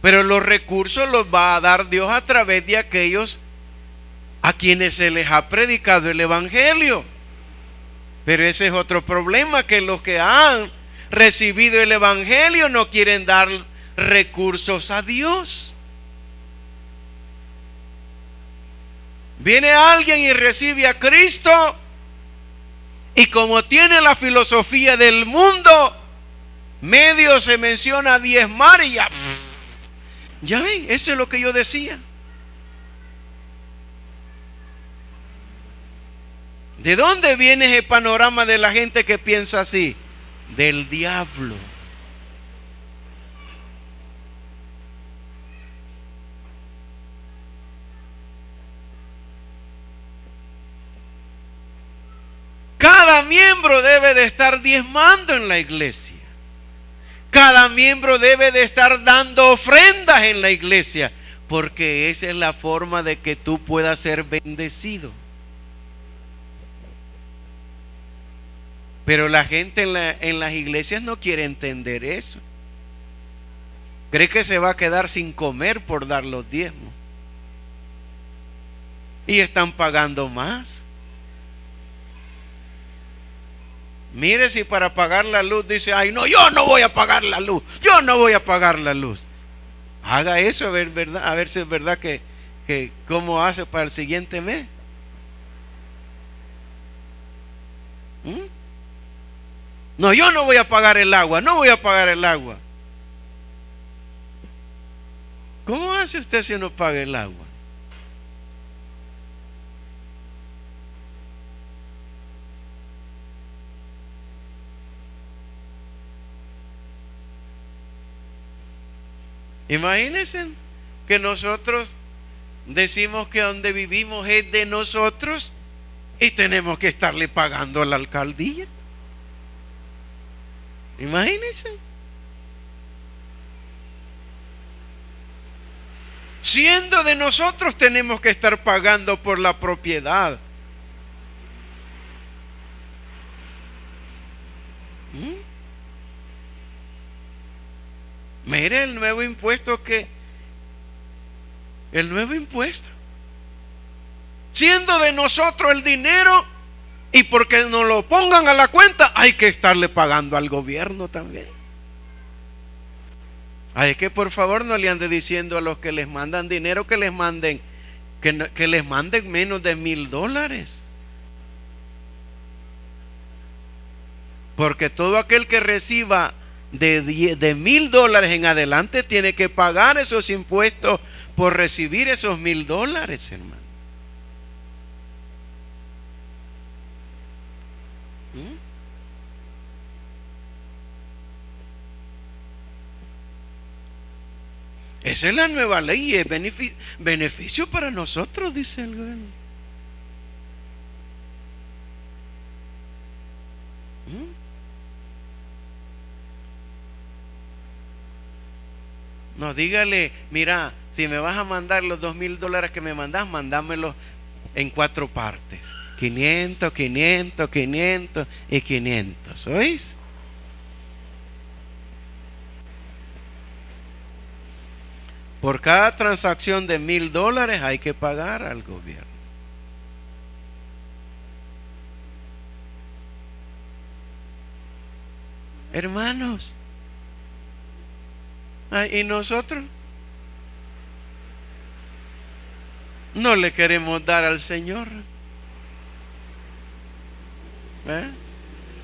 Pero los recursos los va a dar Dios a través de aquellos a quienes se les ha predicado el evangelio. Pero ese es otro problema, que los que han recibido el evangelio no quieren dar recursos a Dios. Viene alguien y recibe a Cristo, y como tiene la filosofía del mundo, medio se menciona diezmar y ya. Ya ven, eso es lo que yo decía. ¿De dónde viene ese panorama de la gente que piensa así? Del diablo. Cada miembro debe de estar diezmando en la iglesia. Cada miembro debe de estar dando ofrendas en la iglesia, porque esa es la forma de que tú puedas ser bendecido. Pero la gente en las iglesias no quiere entender eso. Cree que se va a quedar sin comer por dar los diezmos. Y están pagando más. Mire, si para pagar la luz dice, ay no, yo no voy a pagar la luz, yo no voy a pagar la luz. Haga eso, a ver si es verdad que cómo hace para el siguiente mes. No, yo no voy a pagar el agua, no voy a pagar el agua. ¿Cómo hace usted si no paga el agua? Imagínense que nosotros decimos que donde vivimos es de nosotros y tenemos que estarle pagando a la alcaldía. Imagínense. Siendo de nosotros, tenemos que estar pagando por la propiedad. Mire el nuevo impuesto siendo de nosotros el dinero, y porque nos lo pongan a la cuenta hay que estarle pagando al gobierno también. Ay, que por favor no le ande diciendo a los que les mandan dinero que les manden menos de $1,000. Porque todo aquel que reciba de $1,000 en adelante tiene que pagar esos impuestos por recibir esos $1,000, hermano. Esa es la nueva ley y es beneficio para nosotros, dice el gobierno. No, dígale, mira, si me vas a mandar los $2,000 que me mandas, mandámelos en 4 partes. 500, 500, 500 y 500. ¿Oís? Por cada transacción de $1,000 hay que pagar al gobierno. Hermanos, ¿y nosotros? No le queremos dar al Señor.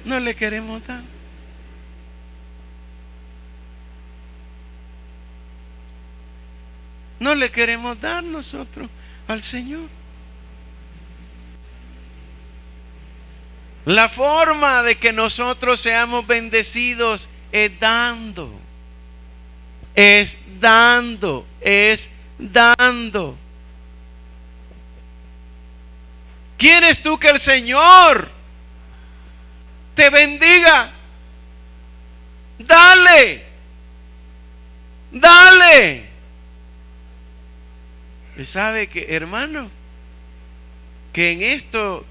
No le queremos dar. No le queremos dar nosotros al Señor. La forma de que nosotros seamos bendecidos es dando. Es dando. Es dando. ¿Quieres tú que el Señor te bendiga? Dale. Dale. Y sabe que, hermano, que en esto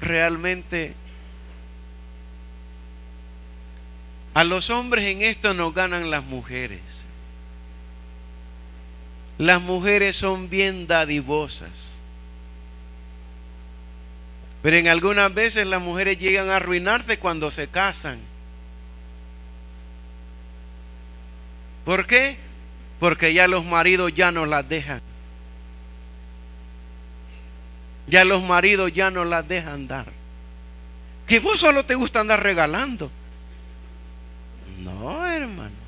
realmente a los hombres en esto nos ganan las mujeres. Las mujeres son bien dadivosas, pero en algunas veces las mujeres llegan a arruinarse cuando se casan. ¿Por qué? Porque ya los maridos ya no las dejan. Ya los maridos ya no las dejan dar. Que vos solo te gusta andar regalando. No, hermano.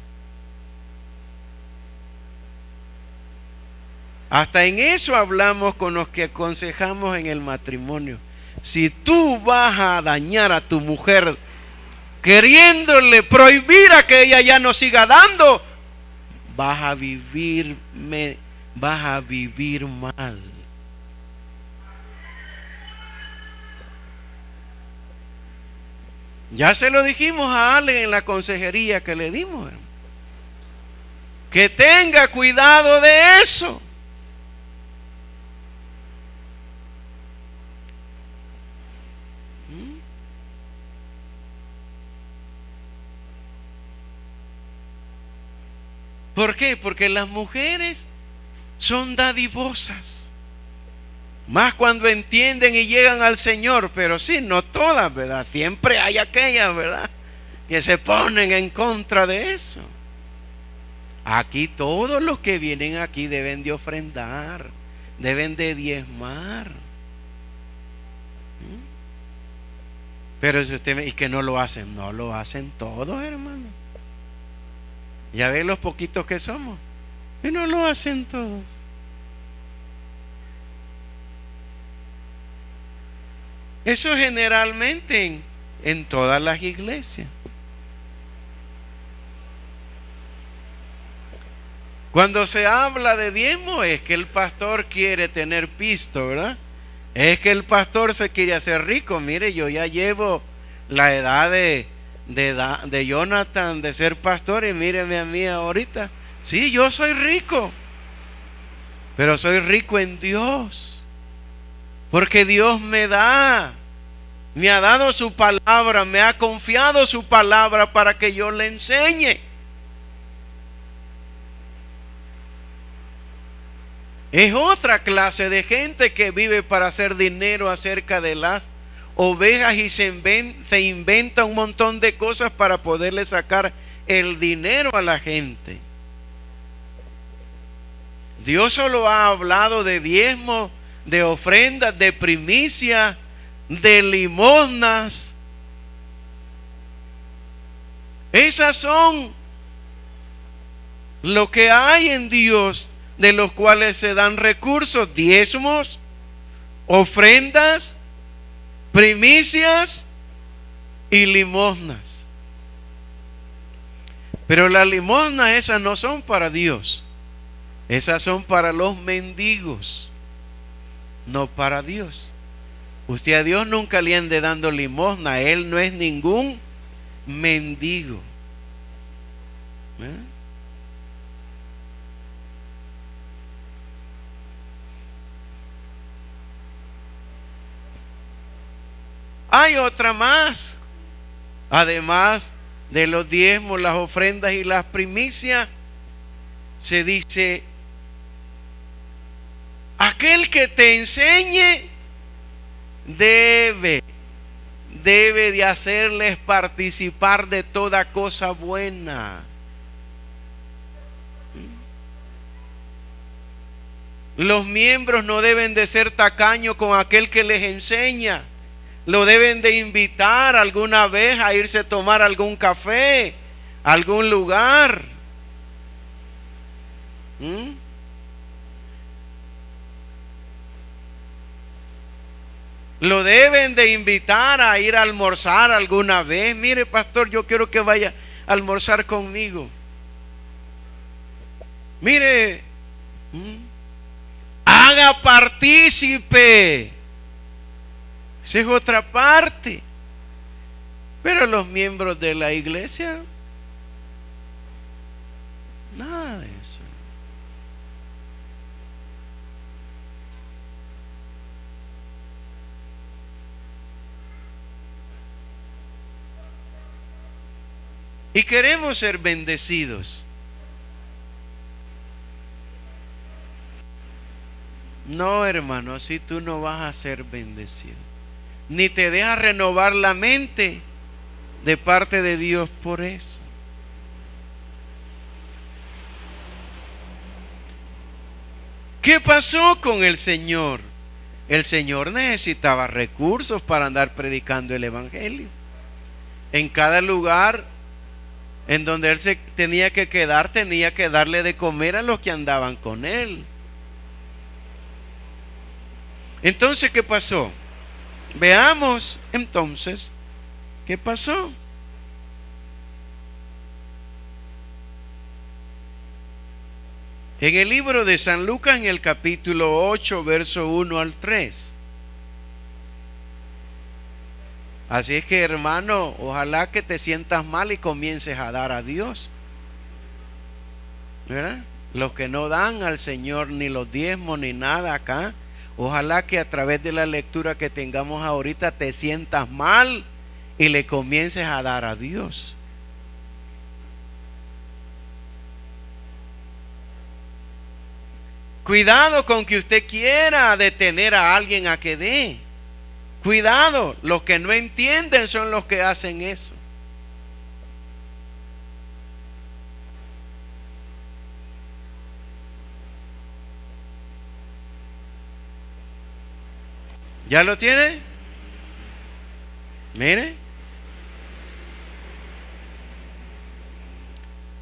Hasta en eso hablamos con los que aconsejamos en el matrimonio. Si tú vas a dañar a tu mujer queriéndole prohibir a que ella ya no siga dando, vas a vivir mal. Ya se lo dijimos a Ale en la consejería que le dimos, hermano. Que tenga cuidado de eso. ¿Por qué? Porque las mujeres son dadivosas. Más cuando entienden y llegan al Señor. Pero sí, no todas, ¿verdad? Siempre hay aquellas, ¿verdad?, que se ponen en contra de eso. Aquí todos los que vienen aquí deben de ofrendar, deben de diezmar. Pero si usted me dice que no lo hacen, no lo hacen todos, hermano. Ya ven los poquitos que somos, y no lo hacen todos. Eso generalmente en todas las iglesias. Cuando se habla de diezmo es que el pastor quiere tener pisto, ¿verdad? Es que el pastor se quiere hacer rico. Mire, yo ya llevo la edad de Jonathan de ser pastor, y míreme a mí ahorita. Sí, yo soy rico, pero soy rico en Dios, porque Dios me ha dado su palabra, me ha confiado su palabra para que yo le enseñe. Es otra clase de gente que vive para hacer dinero acerca de las ovejas y se inventa un montón de cosas para poderle sacar el dinero a la gente. Dios solo ha hablado de diezmo, de ofrendas, de primicia, de limosnas. Esas son lo que hay en Dios, de los cuales se dan recursos: diezmos, ofrendas, primicias y limosnas. Pero las limosnas esas no son para Dios. Esas son para los mendigos, no para Dios. Usted a Dios nunca le ande dando limosna. Él no es ningún mendigo. Hay otra más. Además de los diezmos, las ofrendas y las primicias, se dice: aquel que te enseñe debe de hacerles participar de toda cosa buena. Los miembros no deben de ser tacaños con aquel que les enseña. Lo deben de invitar alguna vez a irse a tomar algún café, a algún lugar. Lo deben de invitar a ir a almorzar alguna vez. Mire, pastor, yo quiero que vaya a almorzar conmigo. Mire, haga partícipe. Esa es otra parte. Pero los miembros de la iglesia, nada de eso. Y queremos ser bendecidos. No, hermano, así tú no vas a ser bendecido. Ni te dejas renovar la mente de parte de Dios por eso. ¿Qué pasó con el Señor? El Señor necesitaba recursos para andar predicando el evangelio. En cada lugar en donde Él se tenía que quedar, tenía que darle de comer a los que andaban con Él. Entonces, ¿qué pasó? Veamos entonces qué pasó. En el libro de San Lucas, en el capítulo 8, verso 1 al 3. Así es que, hermano, ojalá que te sientas mal y comiences a dar a Dios, ¿verdad? Los que no dan al Señor ni los diezmos ni nada acá, ojalá que a través de la lectura que tengamos ahorita te sientas mal y le comiences a dar a Dios. Cuidado con que usted quiera detener a alguien a que dé. Cuidado, los que no entienden son los que hacen eso. ¿Ya lo tiene? Mire.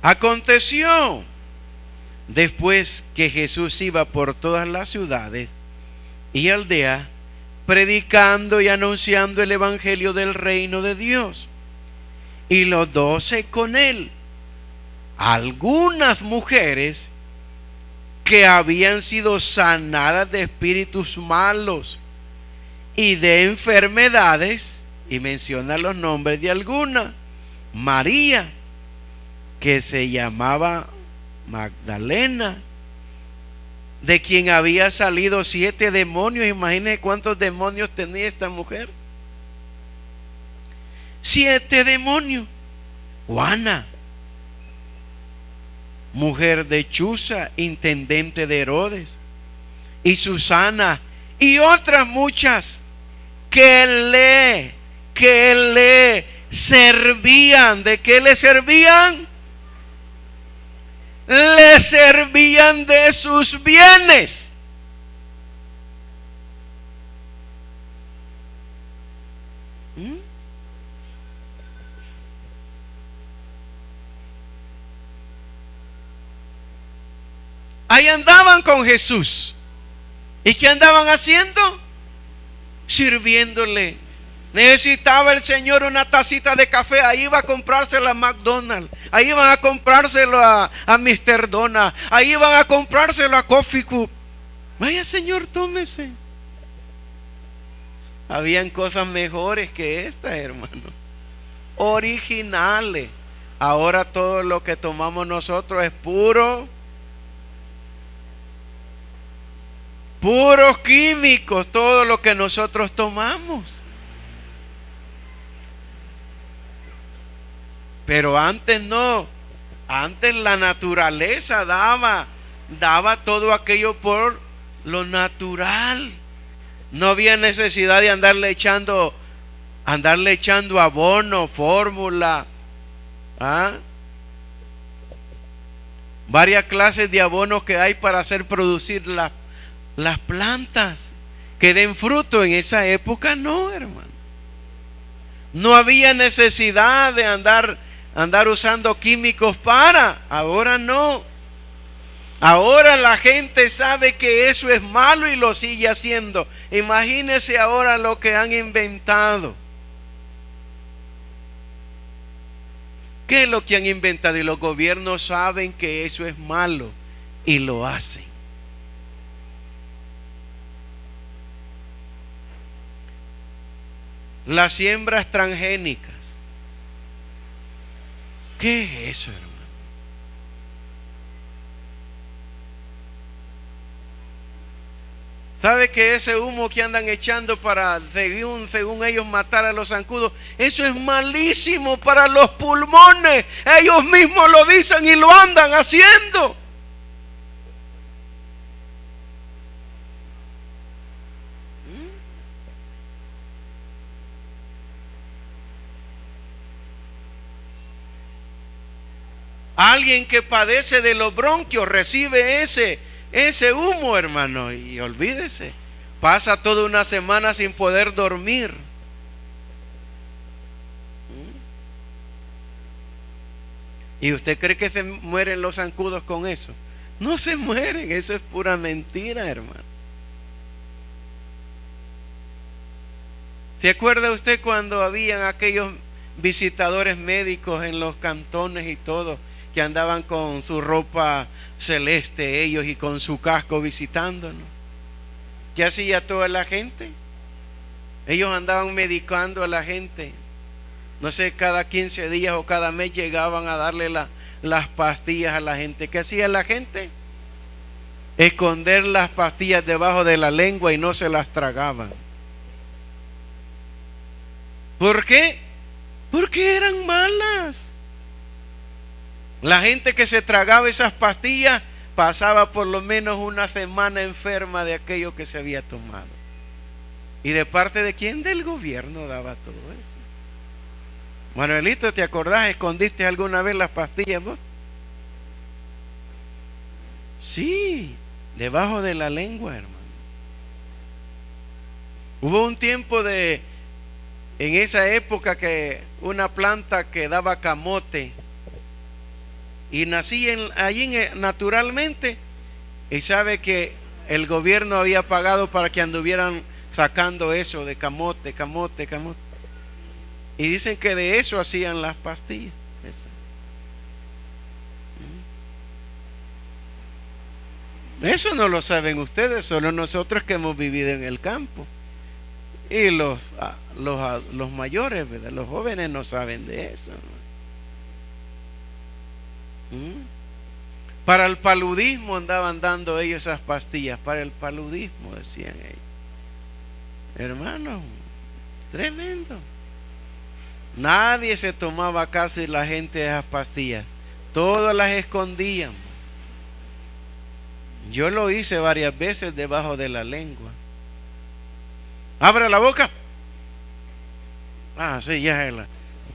Aconteció después que Jesús iba por todas las ciudades y aldeas, predicando y anunciando el evangelio del reino de Dios, y los 12 con él, algunas mujeres que habían sido sanadas de espíritus malos y de enfermedades, y menciona los nombres de algunas: María, que se llamaba Magdalena, de quien había salido 7 demonios. Imagínense cuántos demonios tenía esta mujer. 7 demonios. Juana, mujer de Chuza, intendente de Herodes, y Susana, y otras muchas que le servían. ¿De qué le servían? Le servían de sus bienes. Ahí andaban con Jesús. ¿Y qué andaban haciendo? Sirviéndole. Necesitaba el Señor una tacita de café, ahí iba a comprárselo a McDonald's, ahí iban a comprárselo a Mr. Donut, ahí iban a comprárselo a Coffee Cup. Vaya, Señor, tómese. Habían cosas mejores que estas, hermano, originales. Ahora todo lo que tomamos nosotros es puros químicos, todo lo que nosotros tomamos. Pero antes no. Antes la naturaleza daba todo aquello por lo natural. No había necesidad de andarle echando abono, fórmula, varias clases de abonos que hay para hacer producir las plantas que den fruto. En esa época no, hermano. No había necesidad de andar usando químicos ahora no. Ahora la gente sabe que eso es malo y lo sigue haciendo. Imagínese ahora lo que han inventado. ¿Qué es lo que han inventado? Y los gobiernos saben que eso es malo y lo hacen. Las siembras transgénicas, ¿Qué es eso, hermano? ¿Sabe que ese humo que andan echando para, según ellos, matar a los zancudos, eso es malísimo para los pulmones? Ellos mismos lo dicen y lo andan haciendo. Alguien que padece de los bronquios recibe ese humo, hermano, y olvídese, pasa toda una semana sin poder dormir. ¿Y usted cree que se mueren los zancudos con eso? No se mueren, eso es pura mentira, hermano. ¿Se acuerda usted cuando habían aquellos visitadores médicos en los cantones y todo, que andaban con su ropa celeste ellos y con su casco visitándonos? ¿Qué hacía toda la gente? Ellos andaban medicando a la gente. No sé, cada 15 días o cada mes llegaban a darle las pastillas a la gente. ¿Qué hacía la gente? Esconder las pastillas debajo de la lengua y no se las tragaban. ¿Por qué? Porque eran malas. La gente que se tragaba esas pastillas pasaba por lo menos una semana enferma de aquello que se había tomado. ¿Y de parte de quién? Del gobierno daba todo eso. Manuelito, ¿te acordás? ¿Escondiste alguna vez las pastillas vos? Sí, debajo de la lengua, hermano. Hubo un tiempo en esa época, que una planta que daba camote y nací allí naturalmente, y sabe que el gobierno había pagado para que anduvieran sacando eso de camote. Y dicen que de eso hacían las pastillas. Eso no lo saben ustedes, solo nosotros que hemos vivido en el campo. Y los mayores, ¿verdad? Los jóvenes no saben de eso. Para el paludismo andaban dando ellos esas pastillas. Para el paludismo, decían ellos. Hermano, tremendo. Nadie se tomaba casi la gente esas pastillas. Todas las escondían. Yo lo hice varias veces debajo de la lengua. Abra la boca. Sí, ya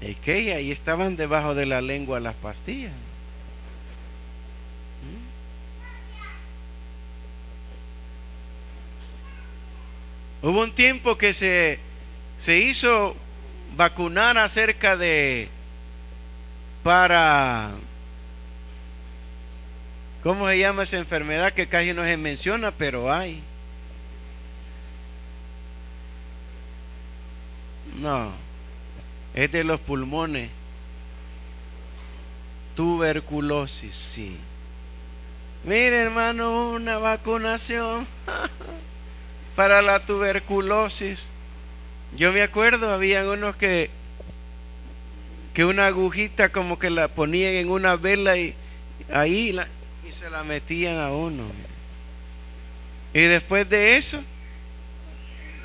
es que ahí estaban debajo de la lengua las pastillas. Hubo un tiempo que se hizo vacunar acerca de, ¿cómo se llama esa enfermedad que casi no se menciona, pero hay? No, es de los pulmones. Tuberculosis, sí. Mire, hermano, una vacunación para la tuberculosis. Yo me acuerdo, habían unos que una agujita como que la ponían en una vela y ahí y se la metían a uno. Y después de eso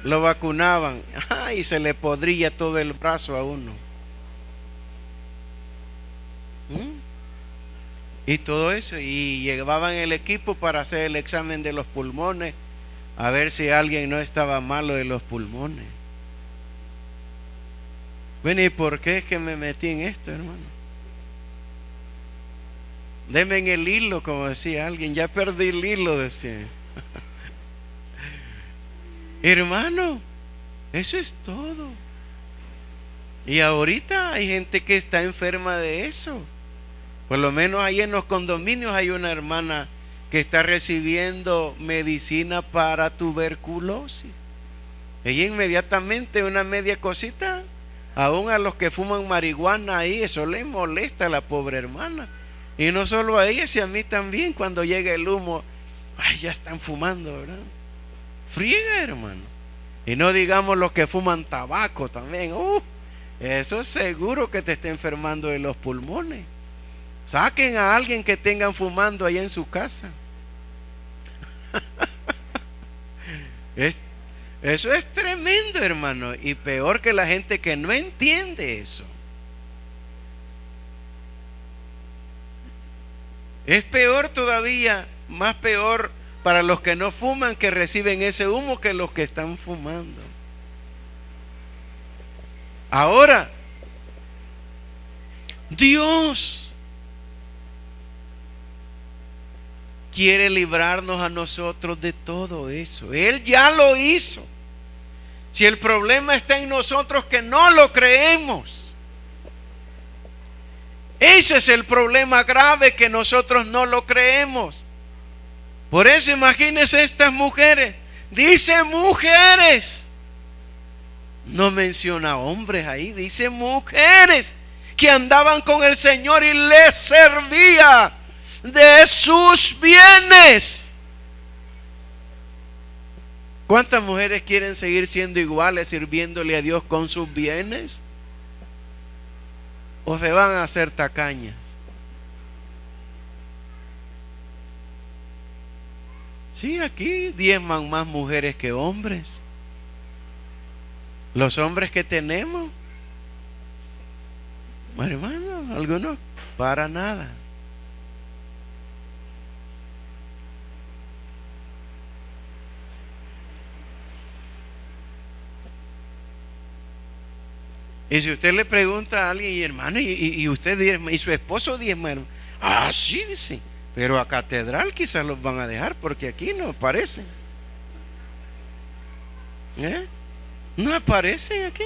lo vacunaban. Y se le podría todo el brazo a uno. Y todo eso. Y llevaban el equipo para hacer el examen de los pulmones, a ver si alguien no estaba malo de los pulmones. Bueno, ¿y por qué es que me metí en esto, hermano? Deme en el hilo, como decía alguien. Ya perdí el hilo, decía. Hermano, eso es todo. Y ahorita hay gente que está enferma de eso. Por lo menos ahí en los condominios hay una hermana que está recibiendo medicina para tuberculosis. Ella inmediatamente, una media cosita, aún a los que fuman marihuana ahí, eso le molesta a la pobre hermana. Y no solo a ella, sino a mí también. Cuando llega el humo, ya están fumando, ¿verdad? Friega, hermano. Y no digamos los que fuman tabaco también. Eso es seguro que te está enfermando de los pulmones. Saquen a alguien que tengan fumando allá en su casa. Eso es tremendo, hermano. Y peor que la gente que no entiende eso. Es peor todavía, más peor para los que no fuman, que reciben ese humo, que los que están fumando. Ahora, Dios quiere librarnos a nosotros de todo eso. Él ya lo hizo. Si el problema está en nosotros, que no lo creemos. Ese es el problema grave, que nosotros no lo creemos. Por eso imagínense estas mujeres. Dice mujeres. No menciona hombres ahí. Dice mujeres que andaban con el Señor y les servía de sus bienes. ¿Cuántas mujeres quieren seguir siendo iguales, sirviéndole a Dios con sus bienes? ¿O se van a hacer tacañas? Sí, aquí diezman más mujeres que hombres. Los hombres que tenemos, hermano, algunos para nada. Y si usted le pregunta a alguien, y hermano, y usted diezma, y su esposo diezma, hermano, ah, sí, dice, pero a catedral quizás los van a dejar, porque aquí no aparecen. No aparecen aquí.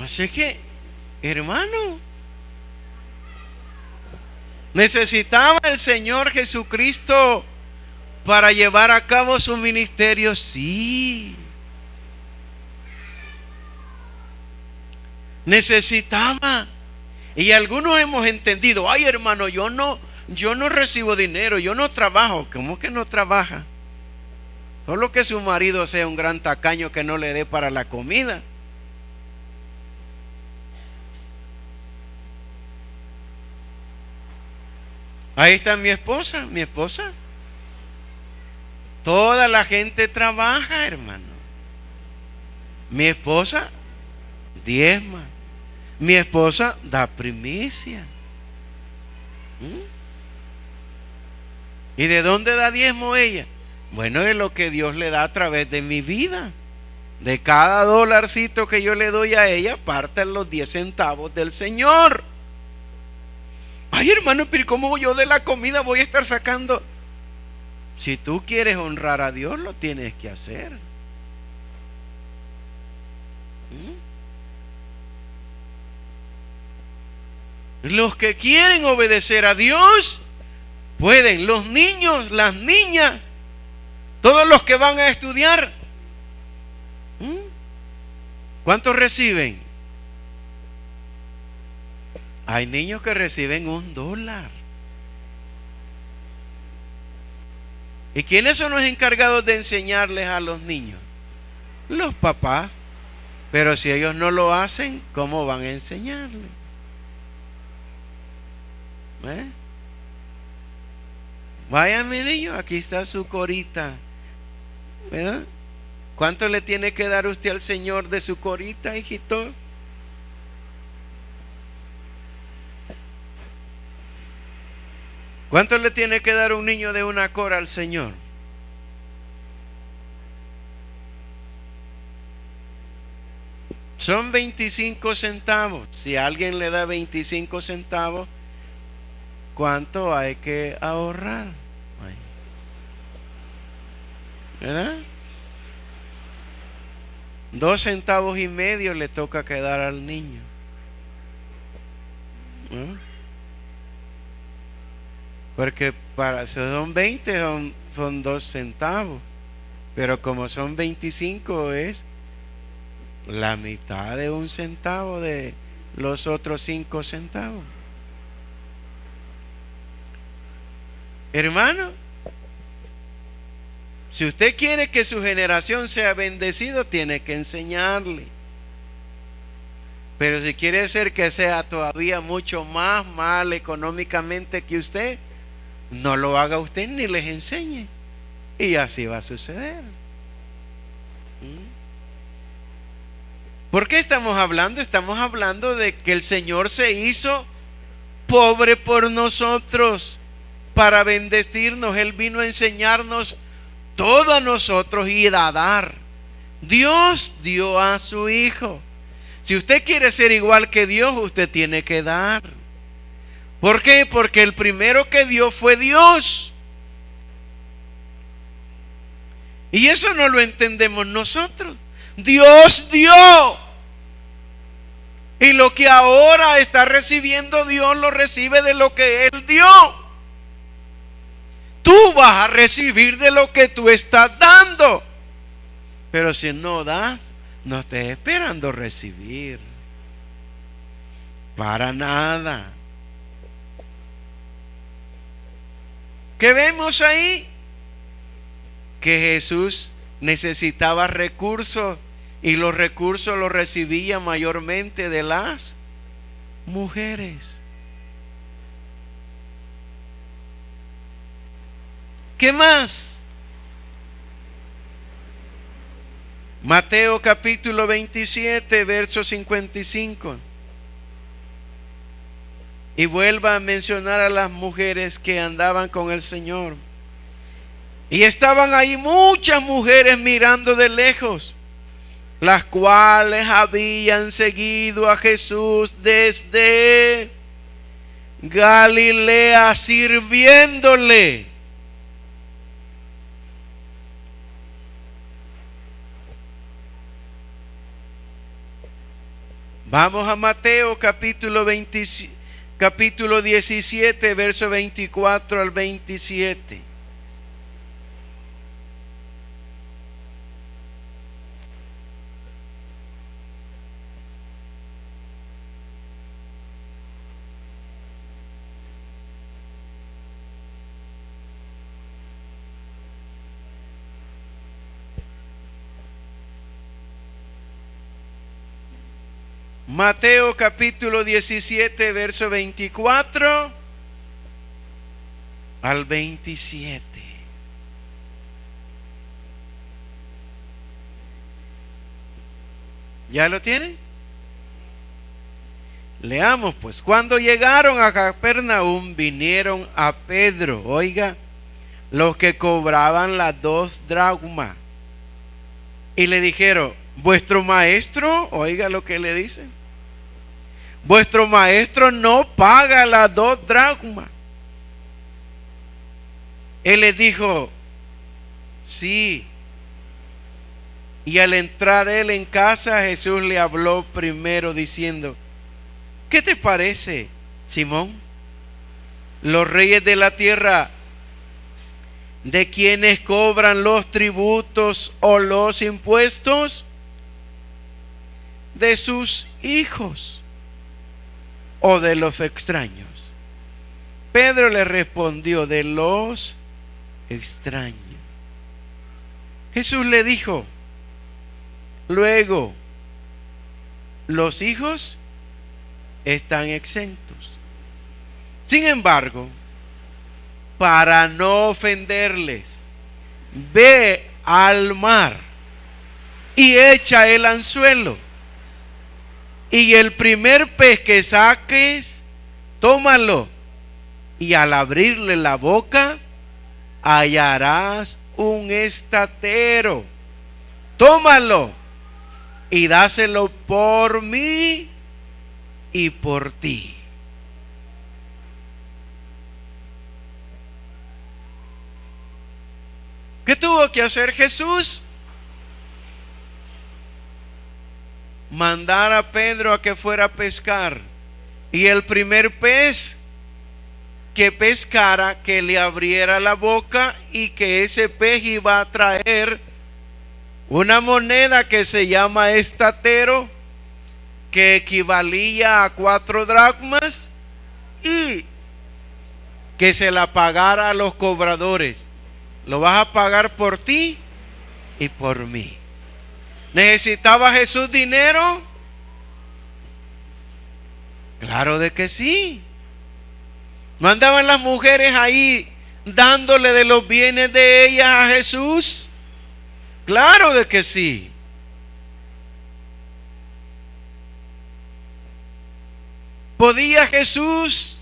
Así que, hermano, necesitaba el Señor Jesucristo para llevar a cabo su ministerio, sí. Necesitaba. Y algunos hemos entendido, ay, hermano, yo no recibo dinero, yo no trabajo. ¿Cómo que no trabaja? Solo que su marido sea un gran tacaño que no le dé para la comida. Ahí está mi esposa. Toda la gente trabaja, hermano. Mi esposa diezma. Mi esposa da primicia. ¿Y de dónde da diezmo ella? Bueno, de lo que Dios le da a través de mi vida. De cada dolarcito que yo le doy a ella, parten los 10 centavos del Señor. Ay, hermano, pero ¿cómo yo de la comida voy a estar sacando? Si tú quieres honrar a Dios, lo tienes que hacer. Los que quieren obedecer a Dios pueden. Los niños, las niñas, todos los que van a estudiar, ¿cuántos reciben? Hay niños que reciben $1. ¿Y quiénes son los encargados de enseñarles a los niños? Los papás. Pero si ellos no lo hacen, ¿cómo van a enseñarles? Vaya, mi niño, aquí está su corita, ¿verdad? ¿Cuánto le tiene que dar usted al Señor de su corita, hijito? ¿Cuánto le tiene que dar un niño de una cora al Señor? Son 25 centavos. Si alguien le da 25 centavos, ¿cuánto hay que ahorrar? ¿Verdad? 2,5 centavos le toca quedar al niño. Porque son 20, son 2 centavos. Pero como son 25, es la mitad de 1 centavo de los otros 5 centavos. Hermano, Si usted quiere que su generación sea bendecido, tiene que enseñarle. Pero si quiere ser que sea todavía mucho más mal económicamente que usted, no lo haga usted ni les enseñe. Y así va a suceder. ¿Por qué estamos hablando? Estamos hablando de que el Señor se hizo pobre por nosotros para bendecirnos. Él vino a enseñarnos todo a nosotros y a dar. Dios dio a su Hijo. Si usted quiere ser igual que Dios, usted tiene que dar. ¿Por qué? Porque el primero que dio fue Dios. Y eso no lo entendemos nosotros. Dios dio. Y lo que ahora está recibiendo Dios lo recibe de lo que Él dio. Tú vas a recibir de lo que tú estás dando. Pero si no das, no estés esperando recibir. Para nada. ¿Qué vemos ahí? Que Jesús necesitaba recursos y los recursos los recibía mayormente de las mujeres. ¿Qué más? Mateo capítulo 27, verso 55. Y vuelva a mencionar a las mujeres que andaban con el Señor. Y estaban ahí muchas mujeres mirando de lejos, las cuales habían seguido a Jesús desde Galilea sirviéndole. Vamos a Mateo capítulo 17, verso 24 al 27. Mateo capítulo 17, verso 24 al 27. ¿Ya lo tienen? Leamos pues. Cuando llegaron a Capernaum, vinieron a Pedro, oiga, los que cobraban las 2 dracmas, y le dijeron: vuestro maestro, oiga lo que le dicen, vuestro maestro no paga las 2 dracmas. Él les dijo: sí. Y al entrar él en casa, Jesús le habló primero diciendo: ¿qué te parece, Simón? Los reyes de la tierra, ¿de quienes cobran los tributos o los impuestos? ¿De sus hijos o de los extraños? Pedro le respondió: de los extraños. Jesús le dijo: luego, los hijos están exentos. Sin embargo, para no ofenderles, ve al mar y echa el anzuelo, y el primer pez que saques, tómalo, y al abrirle la boca hallarás un estatero. Tómalo y dáselo por mí y por ti. ¿Qué tuvo que hacer Jesús? Mandar a Pedro a que fuera a pescar, y el primer pez que pescara, que le abriera la boca, y que ese pez iba a traer una moneda que se llama estatero, que equivalía a 4 dracmas, y que se la pagara a los cobradores. lo vas a pagar por ti y por mí. ¿Necesitaba Jesús dinero? Claro de que sí. ¿No andaban las mujeres ahí dándole de los bienes de ellas a Jesús? Claro de que sí. ¿Podía Jesús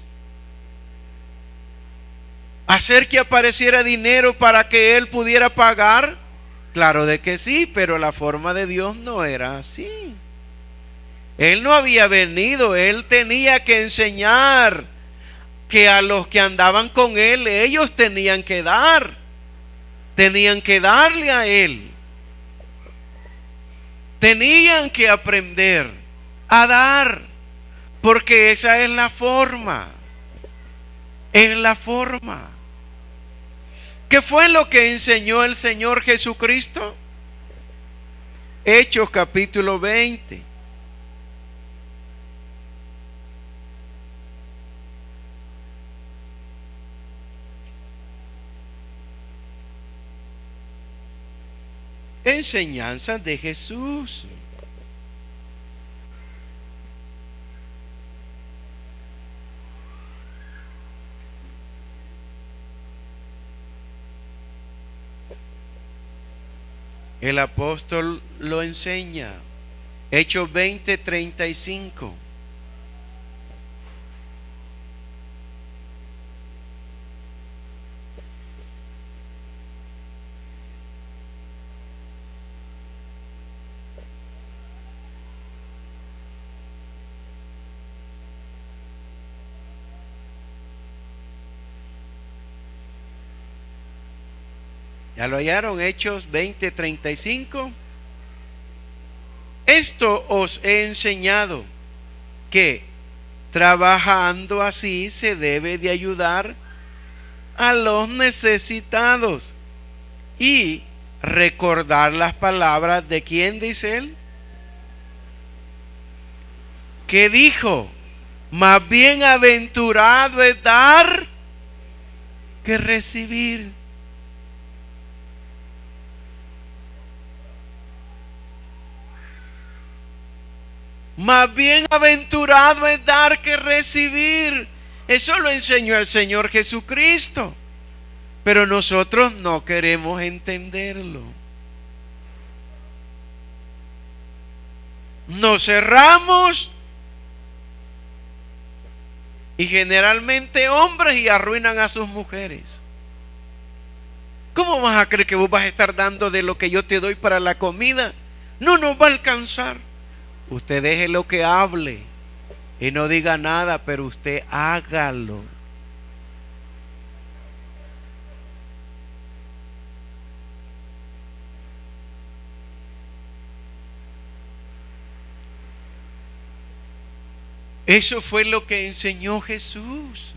hacer que apareciera dinero para que él pudiera pagar? Claro de que sí, pero la forma de Dios no era así. Él no había venido, él tenía que enseñar que a los que andaban con él, ellos tenían que darle a él. Tenían que aprender a dar, porque esa es la forma. Es la forma. ¿Qué fue lo que enseñó el Señor Jesucristo? Hechos capítulo 20. Enseñanzas de Jesús. El apóstol lo enseña. Hechos 20:35. ¿Ya lo hallaron? Hechos 20:35. Esto os he enseñado, que trabajando así se debe de ayudar a los necesitados y recordar las palabras de ¿quién dice él? Que dijo: más bienaventurado es dar que recibir. Más bienaventurado es dar que recibir. Eso lo enseñó el Señor Jesucristo. Pero nosotros no queremos entenderlo. Nos cerramos. Y generalmente hombres y arruinan a sus mujeres. ¿Cómo vas a creer que vos vas a estar dando de lo que yo te doy para la comida? No nos va a alcanzar. Usted deje lo que hable y no diga nada, pero usted hágalo. Eso fue lo que enseñó Jesús.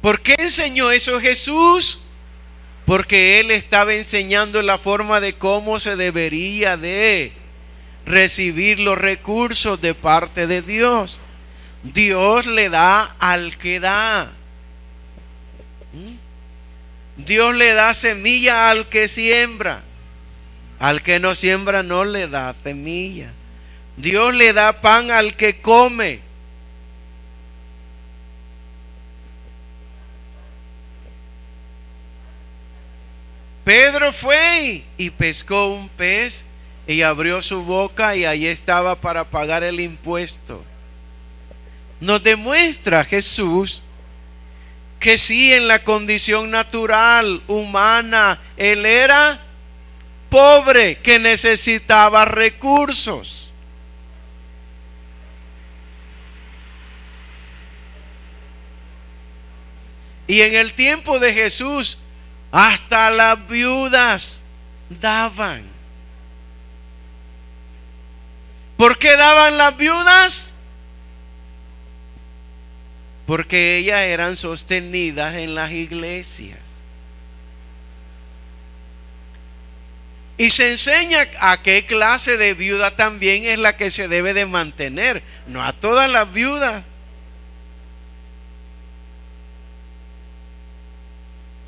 ¿Por qué enseñó eso Jesús? Porque Él estaba enseñando la forma de cómo se debería de recibir los recursos de parte de Dios. Dios le da al que da. Dios le da semilla al que siembra. Al que no siembra no le da semilla. Dios le da pan al que come. Pedro fue y pescó un pez y abrió su boca y ahí estaba para pagar el impuesto. Nos demuestra Jesús que sí, en la condición natural, humana, Él era pobre, que necesitaba recursos. Y en el tiempo de Jesús, hasta las viudas daban. ¿Por qué daban las viudas? Porque ellas eran sostenidas en las iglesias. Y se enseña a qué clase de viuda también es la que se debe de mantener. No a todas las viudas.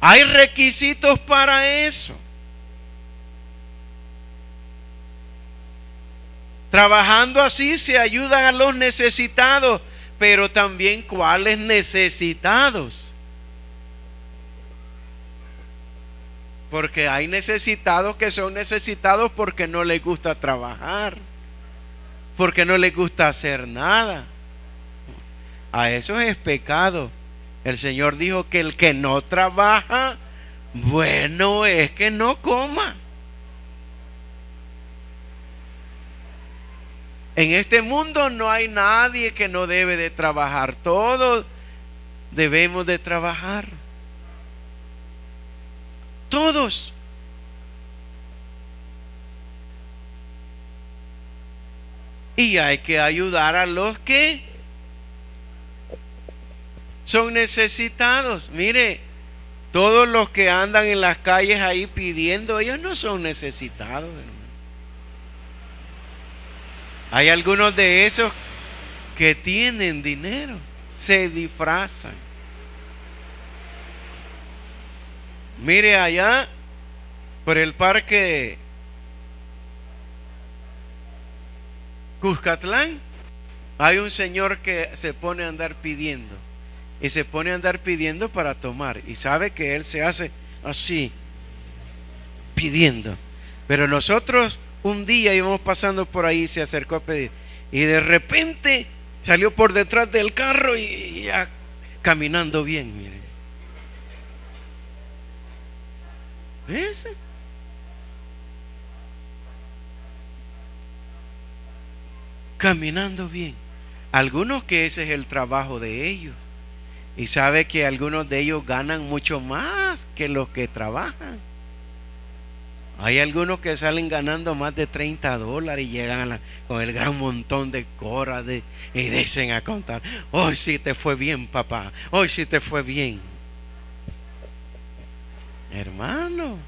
Hay requisitos para eso. Trabajando así se ayudan a los necesitados, pero también ¿cuáles necesitados? Porque hay necesitados que son necesitados porque no les gusta trabajar, porque no les gusta hacer nada. A eso es pecado. El Señor dijo que el que no trabaja, bueno es que no coma. En este mundo no hay nadie que no debe de trabajar. Todos debemos de trabajar. Todos. Y hay que ayudar a los que son necesitados. Mire, todos los que andan en las calles ahí pidiendo, ellos no son necesitados, hermano. Hay algunos de esos que tienen dinero, se disfrazan. Mire, allá por el parque Cuscatlán hay un señor que se pone a andar pidiendo. Y se pone a andar pidiendo para tomar. Y sabe que él se hace así, pidiendo. Pero nosotros un día íbamos pasando por ahí y se acercó a pedir. Y de repente salió por detrás del carro y ya caminando bien, miren. ¿Ves? Caminando bien. Algunos que ese es el trabajo de ellos. Y sabe que algunos de ellos ganan mucho más que los que trabajan. Hay algunos que salen ganando más de $30 y llegan con el gran montón de coras y dicen a contar: hoy sí te fue bien, papá, hoy sí te fue bien. Hermano,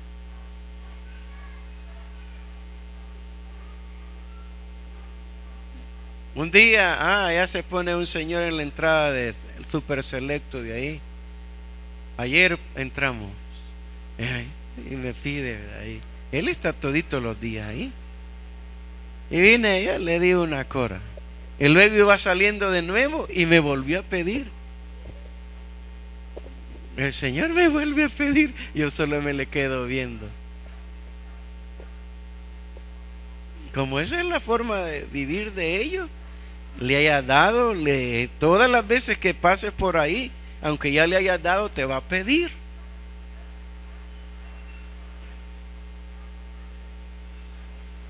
un día, ya se pone un señor en la entrada del Super Selecto de ahí. Ayer entramos y me pide ahí. Él está todito los días ahí. Y vine yo, le di una cora. Y luego iba saliendo de nuevo y me volvió a pedir. El Señor me vuelve a pedir. Yo solo me le quedo viendo. Como esa es la forma de vivir de ellos, le haya dado, todas las veces que pases por ahí, aunque ya le hayas dado, te va a pedir.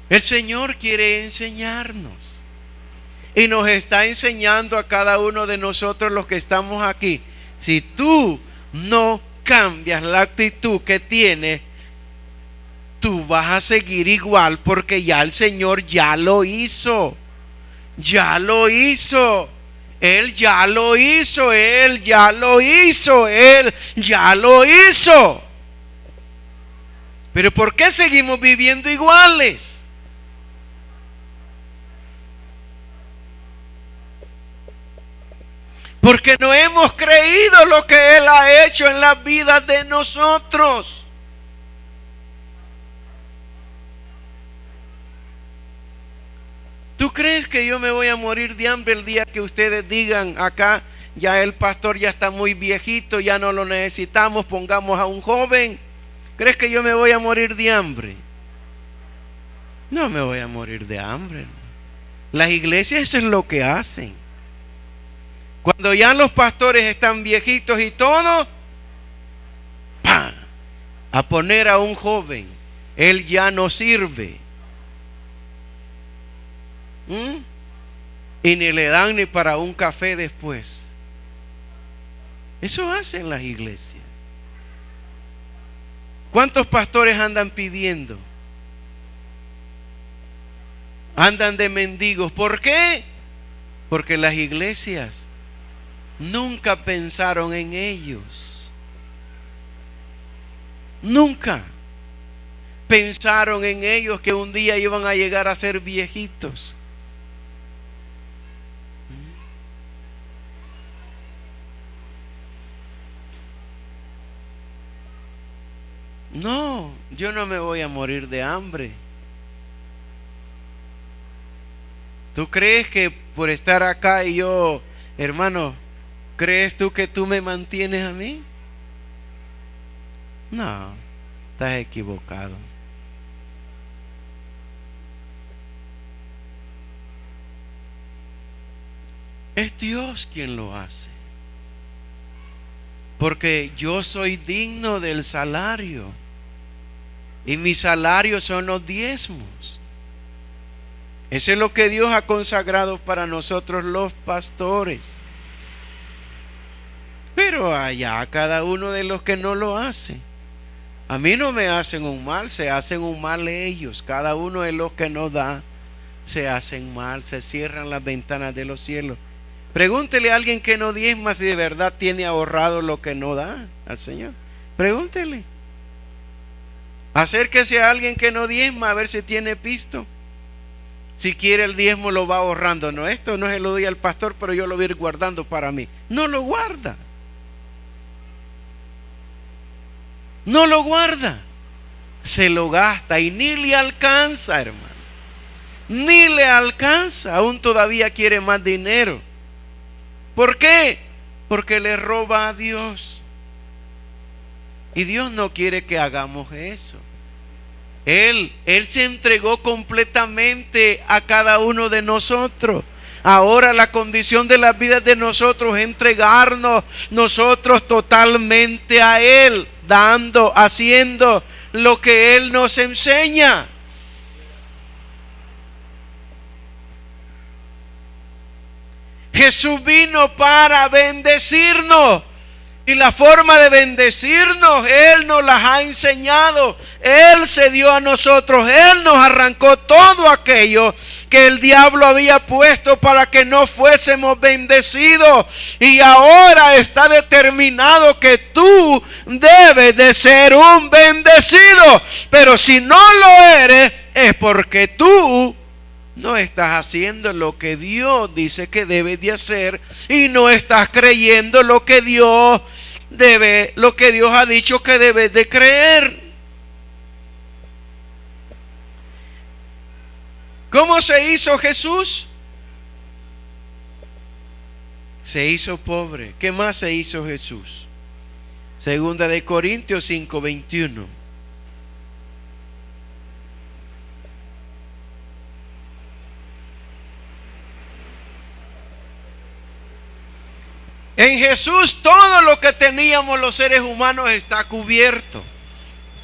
El Señor quiere enseñarnos y nos está enseñando a cada uno de nosotros los que estamos aquí. Si tú no cambias la actitud que tienes, tú vas a seguir igual, porque ya el Señor ya lo hizo. Ya lo hizo. Él ya lo hizo. Él ya lo hizo. Él ya lo hizo. Pero ¿por qué seguimos viviendo iguales? Porque no hemos creído lo que Él ha hecho en las vidas de nosotros. ¿Tú crees que yo me voy a morir de hambre el día que ustedes digan acá: ya el pastor ya está muy viejito, ya no lo necesitamos, pongamos a un joven? ¿Crees que yo me voy a morir de hambre? No me voy a morir de hambre. Las iglesias eso es lo que hacen. Cuando ya los pastores están viejitos y todo, ¡pam!, a poner a un joven. Él ya no sirve. Y ni le dan ni para un café después. Eso hacen las iglesias. ¿Cuántos pastores andan pidiendo? Andan de mendigos. ¿Por qué? Porque las iglesias nunca pensaron en ellos. Nunca pensaron en ellos, que un día iban a llegar a ser viejitos. No, yo no me voy a morir de hambre. ¿Tú crees que por estar acá y yo, hermano, crees tú que tú me mantienes a mí? No, estás equivocado. Es Dios quien lo hace. Porque yo soy digno del salario. Y mi salario son los diezmos. Eso es lo que Dios ha consagrado para nosotros los pastores. Pero allá cada uno de los que no lo hace. A mí no me hacen un mal, se hacen un mal ellos. Cada uno de los que no da, se hacen mal, se cierran las ventanas de los cielos. Pregúntele a alguien que no diezma si de verdad tiene ahorrado lo que no da al Señor. Pregúntele. Acérquese a alguien que no diezma a ver si tiene pisto. Si quiere el diezmo lo va ahorrando. No, esto no se lo doy al pastor, pero yo lo voy a ir guardando para mí. No lo guarda. No lo guarda. Se lo gasta y ni le alcanza, hermano. Ni le alcanza. Aún todavía quiere más dinero. ¿Por qué? Porque le roba a Dios. Y Dios no quiere que hagamos eso. Él se entregó completamente a cada uno de nosotros. Ahora la condición de las vidas de nosotros es entregarnos nosotros totalmente a Él, dando, haciendo lo que Él nos enseña. Jesús vino para bendecirnos. Y la forma de bendecirnos, Él nos las ha enseñado. Él se dio a nosotros. Él nos arrancó todo aquello que el diablo había puesto para que no fuésemos bendecidos. Y ahora está determinado que tú debes de ser un bendecido. Pero si no lo eres, es porque tú no estás haciendo lo que Dios dice que debes de hacer. Y no estás creyendo lo que Dios ha dicho que debes de creer. ¿Cómo se hizo Jesús? Se hizo pobre. ¿Qué más se hizo Jesús? Segunda de Corintios 5:21. En Jesús todo lo que teníamos los seres humanos está cubierto.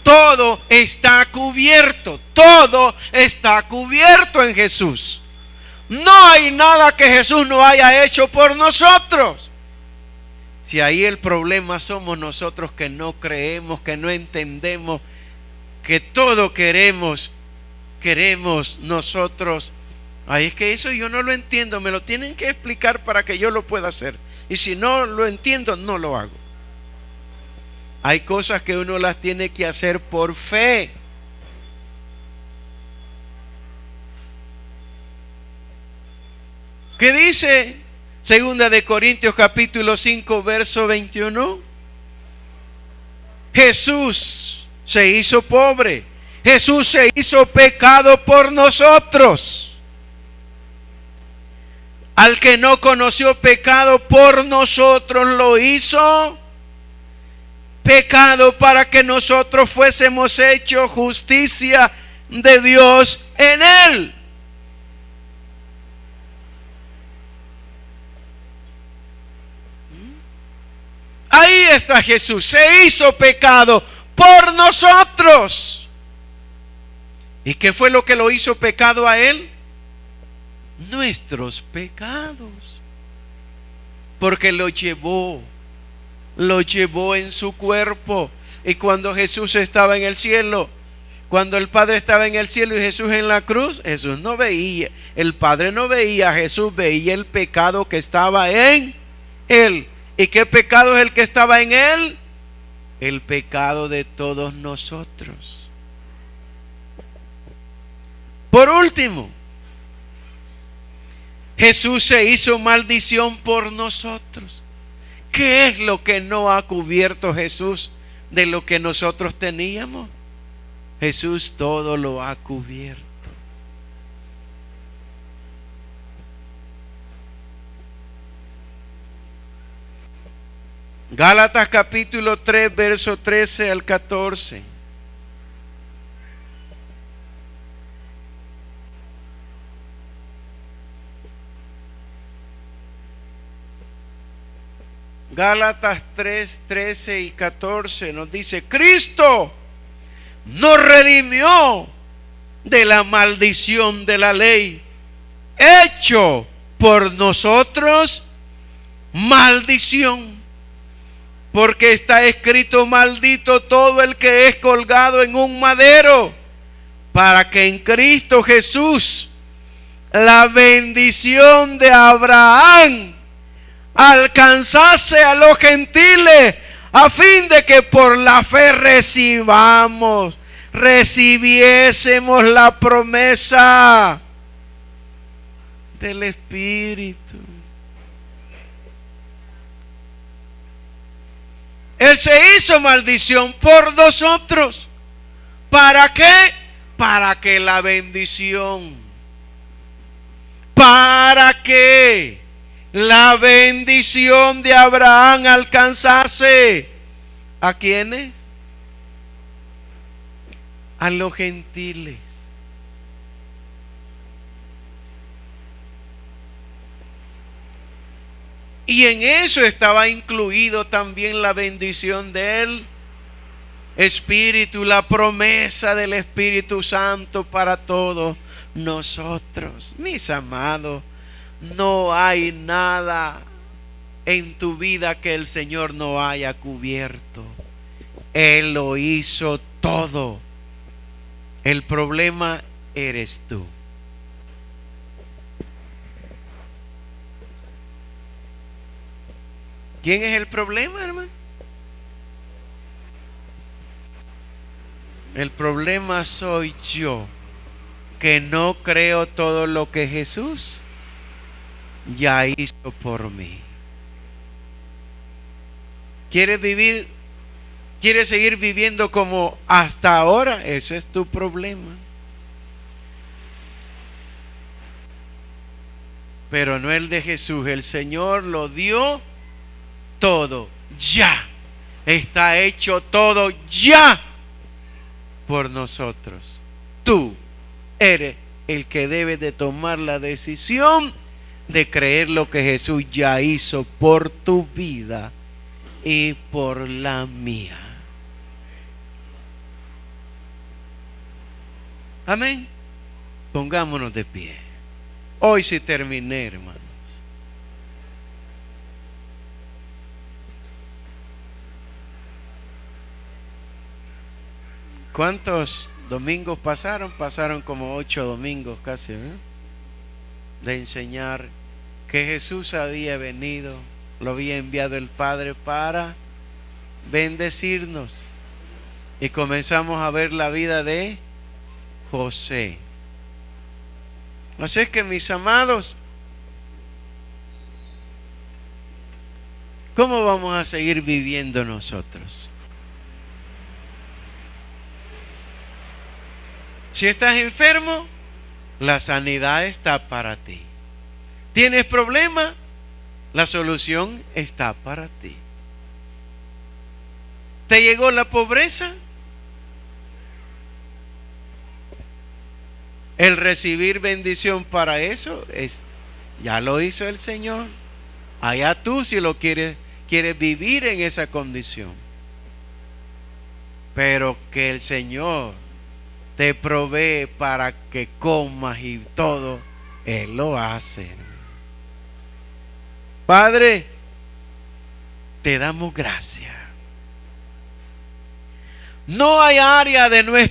Todo está cubierto. Todo está cubierto en Jesús. No hay nada que Jesús no haya hecho por nosotros. Si ahí el problema somos nosotros que no creemos, que no entendemos, que todo queremos nosotros. Ay, es que eso yo no lo entiendo. Me lo tienen que explicar para que yo lo pueda hacer. Y si no lo entiendo, no lo hago. Hay cosas que uno las tiene que hacer por fe. ¿Qué dice Segunda de Corintios capítulo 5 verso 21? Jesús se hizo pobre. Jesús se hizo pecado por nosotros. Al que no conoció pecado, por nosotros lo hizo pecado para que nosotros fuésemos hechos justicia de Dios en él. Ahí está Jesús, se hizo pecado por nosotros. ¿Y qué fue lo que lo hizo pecado a él? Nuestros pecados. Porque lo llevó en su cuerpo. Y cuando Jesús estaba en el cielo, cuando el Padre estaba en el cielo y Jesús en la cruz, Jesús no veía, el Padre no veía a Jesús, veía el pecado que estaba en él. ¿Y qué pecado es el que estaba en él? El pecado de todos nosotros. Por último, Jesús se hizo maldición por nosotros. ¿Qué es lo que no ha cubierto Jesús de lo que nosotros teníamos. Jesús todo lo ha cubierto. Gálatas capítulo 3, verso 13 al 14. Gálatas 3, 13 y 14 nos dice: Cristo nos redimió de la maldición de la ley, hecho por nosotros maldición, porque está escrito: maldito todo el que es colgado en un madero, para que en Cristo Jesús la bendición de Abraham alcanzase a los gentiles, a fin de que por la fe recibiésemos la promesa del Espíritu. Él se hizo maldición por nosotros. ¿Para qué? Para que la bendición, para que la bendición de Abraham alcanzase ¿a quiénes? A los gentiles. Y en eso estaba incluido también la bendición del Espíritu, la promesa del Espíritu Santo para todos nosotros. Mis amados, no hay nada en tu vida que el Señor no haya cubierto. Él lo hizo todo. El problema eres tú. ¿Quién es el problema, hermano? El problema soy yo, que no creo todo lo que Jesús ya hizo por mí. ¿Quieres vivir? ¿Quieres seguir viviendo como hasta ahora? Eso es tu problema. Pero no el de Jesús. El Señor lo dio todo ya. Está hecho todo ya por nosotros. Tú eres el que debe de tomar la decisión de creer lo que Jesús ya hizo por tu vida y por la mía. Amén. Pongámonos de pie. Hoy sí terminé, hermanos. ¿Cuántos domingos pasaron? Pasaron como 8 domingos casi, ¿eh? De enseñar que Jesús había venido, lo había enviado el Padre para bendecirnos. Y comenzamos a ver la vida de José. Así es que, mis amados, ¿cómo vamos a seguir viviendo nosotros? Si estás enfermo, la sanidad está para ti. ¿Tienes problema? La solución está para ti. ¿Te llegó la pobreza? El recibir bendición para eso ya lo hizo el Señor. Allá tú si lo quieres vivir en esa condición. Pero que el Señor te provee para que comas y todo, Él lo hace. Padre, te damos gracias. No hay área de nuestra